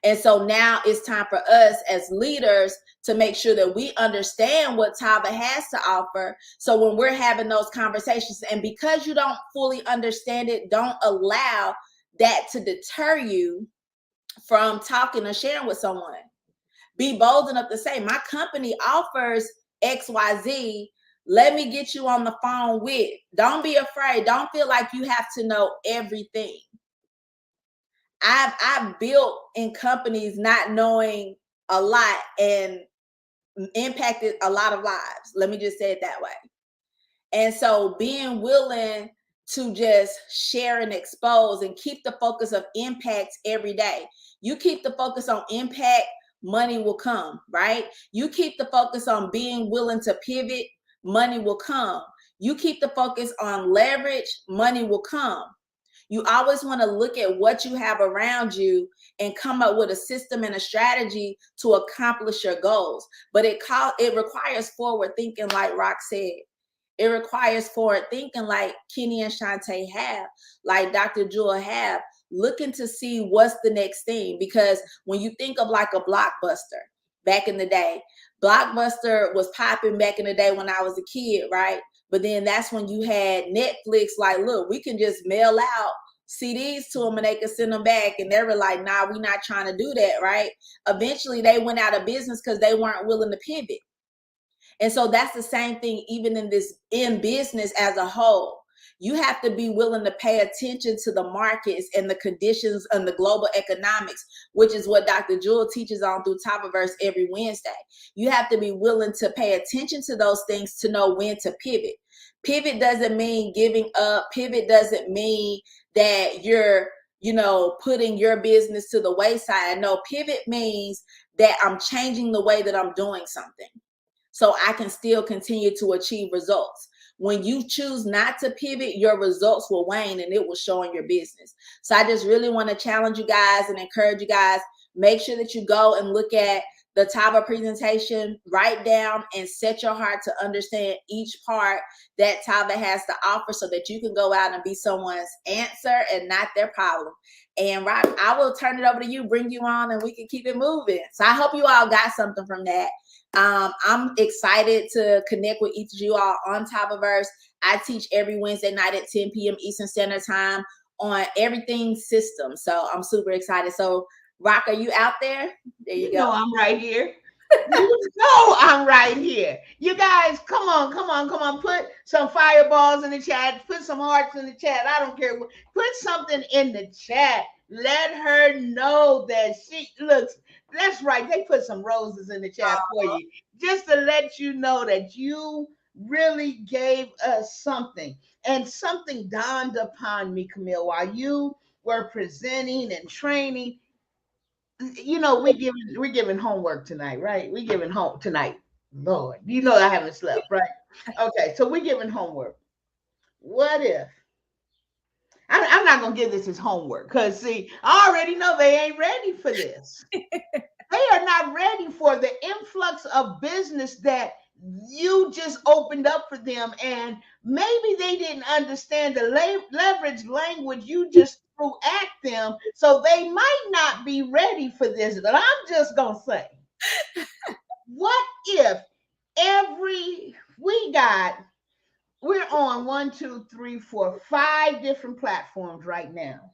And so now it's time for us as leaders to make sure that we understand what Tava has to offer. So when we're having those conversations, and because you don't fully understand it, don't allow that to deter you from talking or sharing with someone. Be bold enough to say, my company offers XYZ. Let me get you on the phone with. Don't be afraid. Don't feel like you have to know everything. I've built in companies not knowing a lot and impacted a lot of lives. Let me just say it that way. And so being willing to just share and expose and keep the focus of impact every day. You keep the focus on impact, money will come, right? You keep the focus on being willing to pivot, money will come. You keep the focus on leverage, money will come. You always want to look at what you have around you and come up with a system and a strategy to accomplish your goals. But it requires forward thinking, like Rock said. It requires forward thinking like Kenny and Shantae have, like Dr. Jewel have, looking to see what's the next thing. Because when you think of like a Blockbuster back in the day, Blockbuster was popping back in the day when I was a kid, right? But then that's when you had Netflix, like, look, we can just mail out CDs to them and they could send them back. And they were like, nah, we're not trying to do that, right? Eventually they went out of business because they weren't willing to pivot. And so that's the same thing even in business as a whole. You have to be willing to pay attention to the markets and the conditions and the global economics, which is what Dr. Jewel teaches on through TavaVerse every Wednesday. You have to be willing to pay attention to those things to know when to pivot. Pivot doesn't mean giving up. Pivot doesn't mean that you're, putting your business to the wayside. No, pivot means that I'm changing the way that I'm doing something so I can still continue to achieve results. When you choose not to pivot, your results will wane and it will show in your business. So I just really want to challenge you guys and encourage you guys, make sure that you go and look at the Tava presentation, write down and set your heart to understand each part that Tava has to offer so that you can go out and be someone's answer and not their problem. And Rock, I will turn it over to you, bring you on, and we can keep it moving. So I hope you all got something from that. I'm excited to connect with each of you all on TavaVerse. I teach every Wednesday night at 10 p.m. Eastern Standard Time on everything system. So I'm super excited. So Rock, are you out there? There you go. I'm right here. You know I'm right here. You guys, come on, come on, come on. Put some fireballs in the chat. Put some hearts in the chat. I don't care. Put something in the chat. Let her know that she looks. That's right. They put some roses in the chat for you, just to let you know that you really gave us something. And something dawned upon me, Camille, while you were presenting and training. You know, we're giving homework tonight, right? We're giving home tonight. Lord, you know I haven't slept, right? Okay, so we're giving homework. What if I'm not gonna give this as homework? Because see, I already know they ain't ready for this. They are not ready for the influx of business that you just opened up for them, and maybe they didn't understand the leverage language you just threw at them, so they might not be ready for this. But I'm just gonna say, what if every we're on 5 different platforms right now,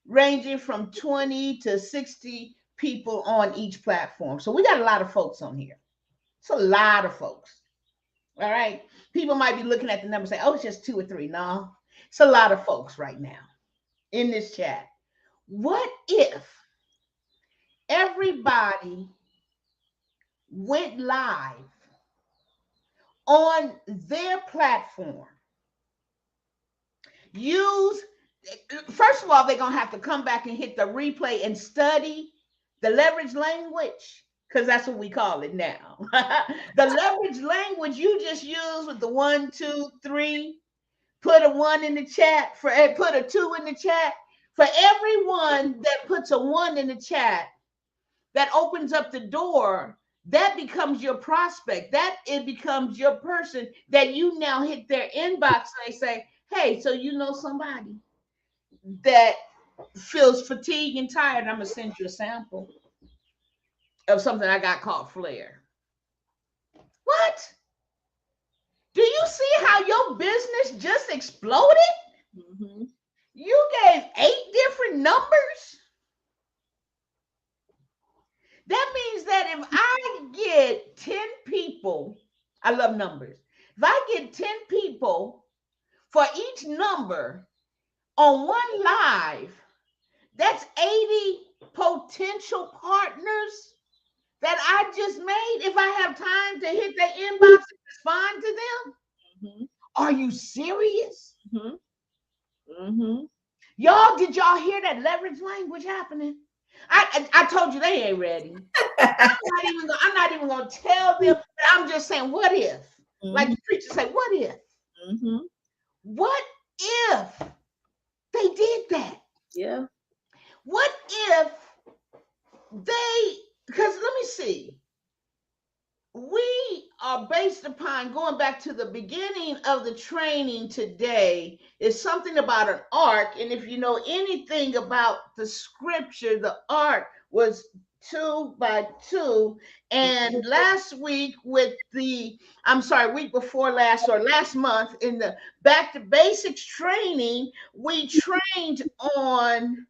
ranging from 20 to 60 people on each platform. So we got a lot of folks on here. It's a lot of folks. All right. People might be looking at the number and say, oh, it's just 2 or 3. No, it's a lot of folks right now in this chat. What if everybody went live on their platform? First of all, they're going to have to come back and hit the replay and study the leverage language, because that's what we call it now. The leverage language you just use with the 1, 2, 3, put a 1 in the chat, put a 2 in the chat. For everyone that puts a 1 in the chat, that opens up the door, that becomes your prospect. That it becomes your person that you now hit their inbox and they say, hey, so you know somebody that feels fatigued and tired. I'm gonna send you a sample of something I got called Flair. What? Do you see how your business just exploded? Mm-hmm. You gave 8 different numbers. That means that if I get 10 people, I love numbers. If I get 10 people for each number on one live, that's 80 potential partners that I just made if I have time to hit their inbox and respond to them. Mm-hmm. Are you serious? Mm-hmm. Mm-hmm. Y'all, did y'all hear that leverage language happening? I told you they ain't ready. I'm not even gonna tell them. I'm just saying, what if? Mm-hmm. Like the preacher say, what if? Mm-hmm. What if they did that? Yeah. What if because let me see. We are based upon going back to the beginning of the training today is something about an ark. And if you know anything about the scripture, the ark was 2 by 2. And last week week before last or last month in the back to basics training, we trained on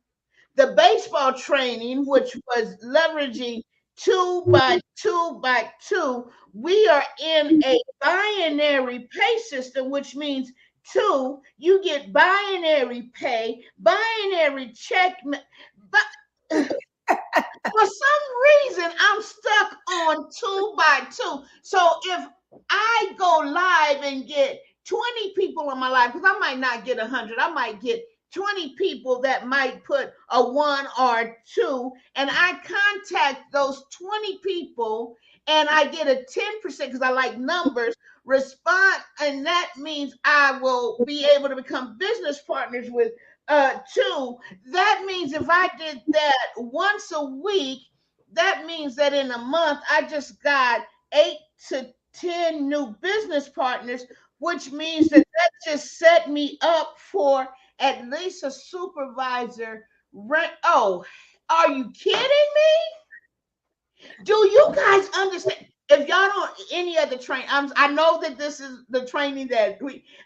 the baseball training, which was leveraging 2 by 2 by 2. We are in a binary pay system, which means 2, you get binary pay, binary check. But for some reason, I'm stuck on 2 by 2. So if I go live and get 20 people in my life, because I might not get 100, I might get 20 people that might put a 1 or 2, and I contact those 20 people and I get a 10% because I like numbers respond, and that means I will be able to become business partners with 2. That means if I did that once a week, that means that in a month I just got 8 to 10 new business partners, which means that just set me up for at least a supervisor rank. Oh, are you kidding me? Do you guys understand? If y'all don't any other train, I know that this is the training that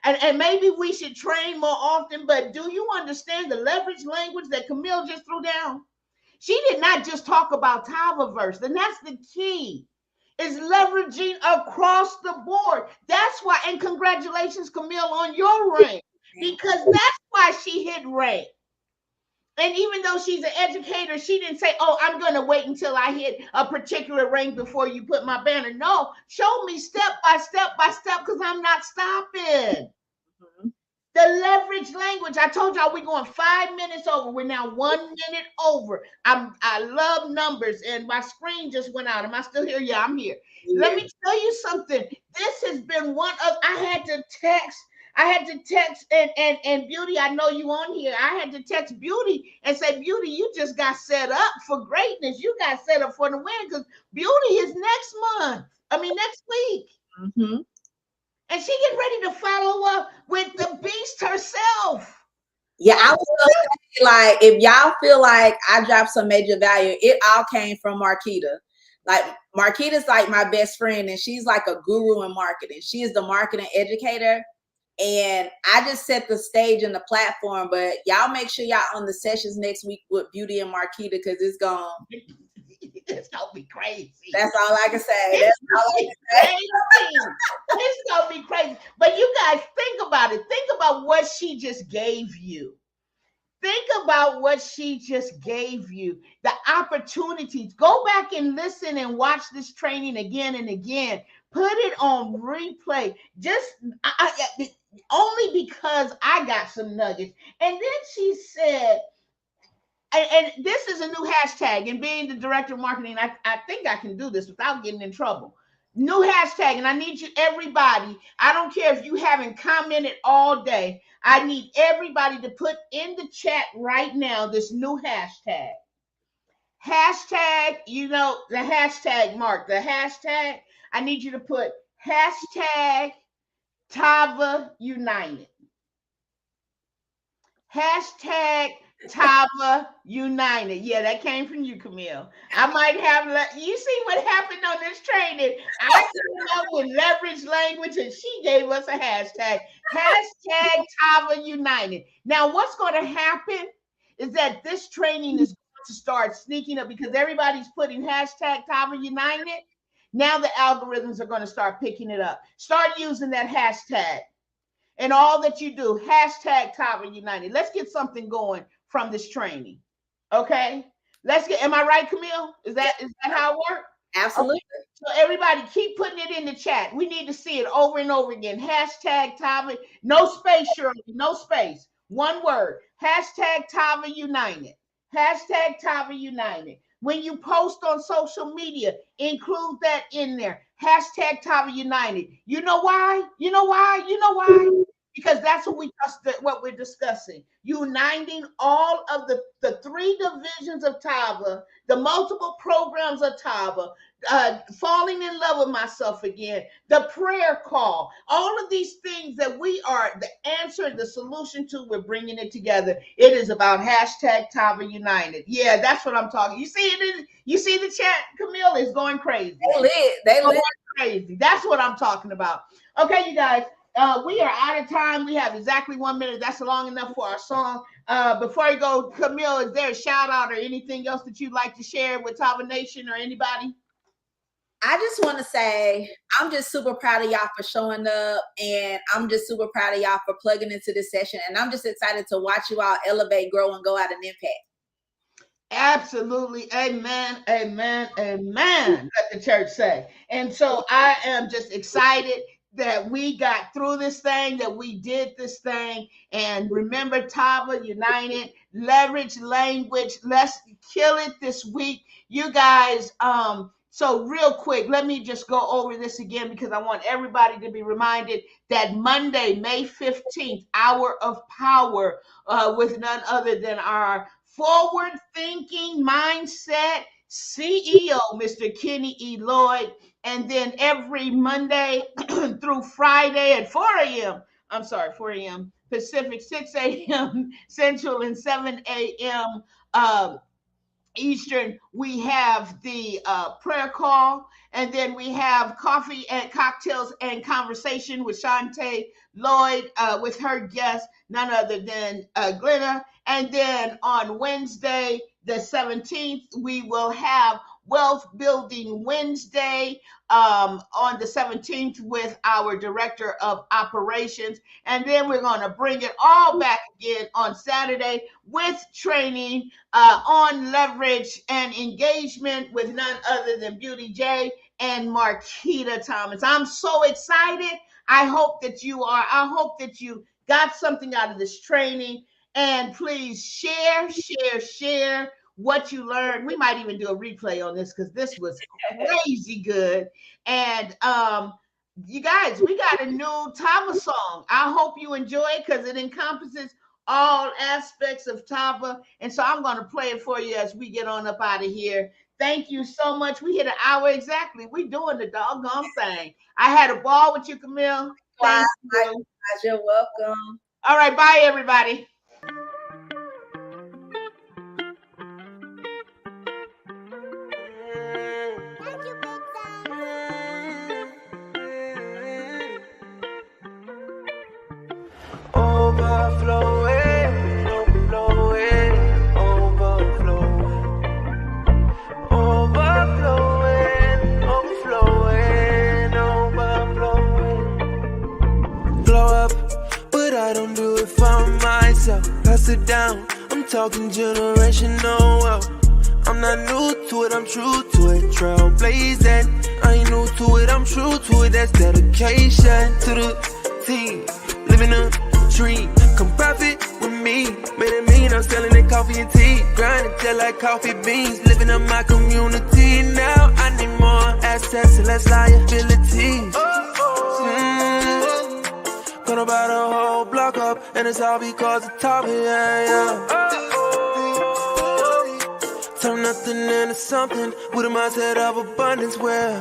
and maybe we should train more often, but do you understand the leverage language that Camille just threw down? She did not just talk about TavaVerse, and that's the key. is leveraging across the board. That's why, and congratulations, Camille, on your rank, because that's why she hit rank. And even though she's an educator, she didn't say, oh, I'm going to wait until I hit a particular rank before you put my banner. No, show me step by step by step, because I'm not stopping. Mm-hmm. The leverage language. I told y'all we're going 5 minutes over. We're now 1 minute over. I love numbers, and my screen just went out. Am I still here? Yeah, I'm here. Yeah. Let me tell you something. This has been one of, I had to text and Beauty, I know you on here. I had to text Beauty and say, Beauty, you just got set up for greatness. You got set up for the win, because Beauty is next week. Mm-hmm. And she getting ready to follow up with the beast herself. Yeah, I was gonna say, like, if y'all feel like I dropped some major value, it all came from Marquita. Like, Marquita's like my best friend, and she's like a guru in marketing. She is the marketing educator. And I just set the stage and the platform, but y'all make sure y'all on the sessions next week with Beauty and Marquita, because it's gonna be crazy. That's all I can say. That's all I can say. It's gonna be crazy. But you guys, think about it. Think about what she just gave you. Think about what she just gave you. The opportunities. Go back and listen and watch this training again and again. Put it on replay. Just only because I got some nuggets. And then she said, and this is a new hashtag, and being the director of marketing, I think I can do this without getting in trouble. New hashtag, and I need you, everybody. I don't care if you haven't commented all day. I need everybody to put in the chat right now this new hashtag. Hashtag, you know, the hashtag, Mark, the hashtag. I need you to put hashtag Tava United. Hashtag Tava United. Yeah, that came from you, Camille. I might have, you see what happened on this training. I came up with leverage language, and she gave us a hashtag. Hashtag Tava United. Now, what's going to happen is that this training is going to start sneaking up, because everybody's putting hashtag Tava United. Now the algorithms are going to start picking it up. Start using that hashtag. And all that you do, hashtag Tava United. Let's get something going from this training. Okay? Am I right, Camille? Is that how it works? Absolutely. Okay. So everybody keep putting it in the chat. We need to see it over and over again. Hashtag Tava, no space, Shirley, no space. One word. Hashtag Tava United. Hashtag Tava United. When you post on social media, include that in there. Hashtag Tava United. You know why? You know why? You know why? Because that's what we're discussing. Uniting all of the three divisions of Tava, the multiple programs of Tava, falling in love with myself again, the prayer call, all of these things that we are the answer, the solution to, we're bringing it together. It is about hashtag Tava United. Yeah, that's what I'm talking. You see it? You see the chat? Camille is going crazy. They lit. Crazy. That's what I'm talking about. Okay, you guys. We are out of time. We have exactly 1 minute. That's long enough for our song. Before you go, Camille, is there a shout out or anything else that you'd like to share with Tava Nation or anybody? I just want to say I'm just super proud of y'all for showing up, and I'm just super proud of y'all for plugging into this session, and I'm just excited to watch you all elevate, grow, and go out and impact. Absolutely. Amen. Amen. Amen. Let the church say. And so I am just excited that we got through this thing, that we did this thing. And remember, Tava United, leverage language. Let's kill it this week. You guys, so real quick, let me just go over this again, because I want everybody to be reminded that Monday, May 15th, Hour of Power, with none other than our forward-thinking mindset CEO, Mr. Kenny E. Lloyd. And then every Monday through Friday at 4 a.m. Pacific, 6 a.m. Central, and 7 a.m. Eastern, we have the prayer call, and then we have coffee and cocktails and conversation with Shantae Lloyd, with her guest, none other than Glenna. And then on Wednesday, the 17th, we will have Wealth Building Wednesday on the 17th with our Director of Operations. And then we're going to bring it all back again on Saturday with training on leverage and engagement with none other than Beauty J and Marquita Thomas. I'm so excited. I hope that you are. I hope that you got something out of this training. And please share what you learned. We might even do a replay on this because this was crazy good. And you guys, we got a new Tava song. I hope you enjoy it because it encompasses all aspects of Tava. And so I'm going to play it for you as we get on up out of here. Thank you so much. We hit an hour exactly. We doing the doggone thing. I had a ball with you, Camille. Thank you. You're welcome. All right. Bye, everybody. Overflowing, overflowing, overflowing, overflowing, overflowing, overflowing. Glow up, but I don't do it for myself. Pass it down, I'm talking generational wealth. I'm not new to it, I'm true to it. Trailblazing, I ain't new to it, I'm true to it. That's dedication to the team. Living a dream, come profit with me. Made it mean I'm selling it coffee and tea. Grinding just like coffee beans. Living up my community. Now I need more assets and less liabilities. Gonna buy the whole block up, and it's all because of Tava, yeah. Turn nothing into something with a mindset of abundance where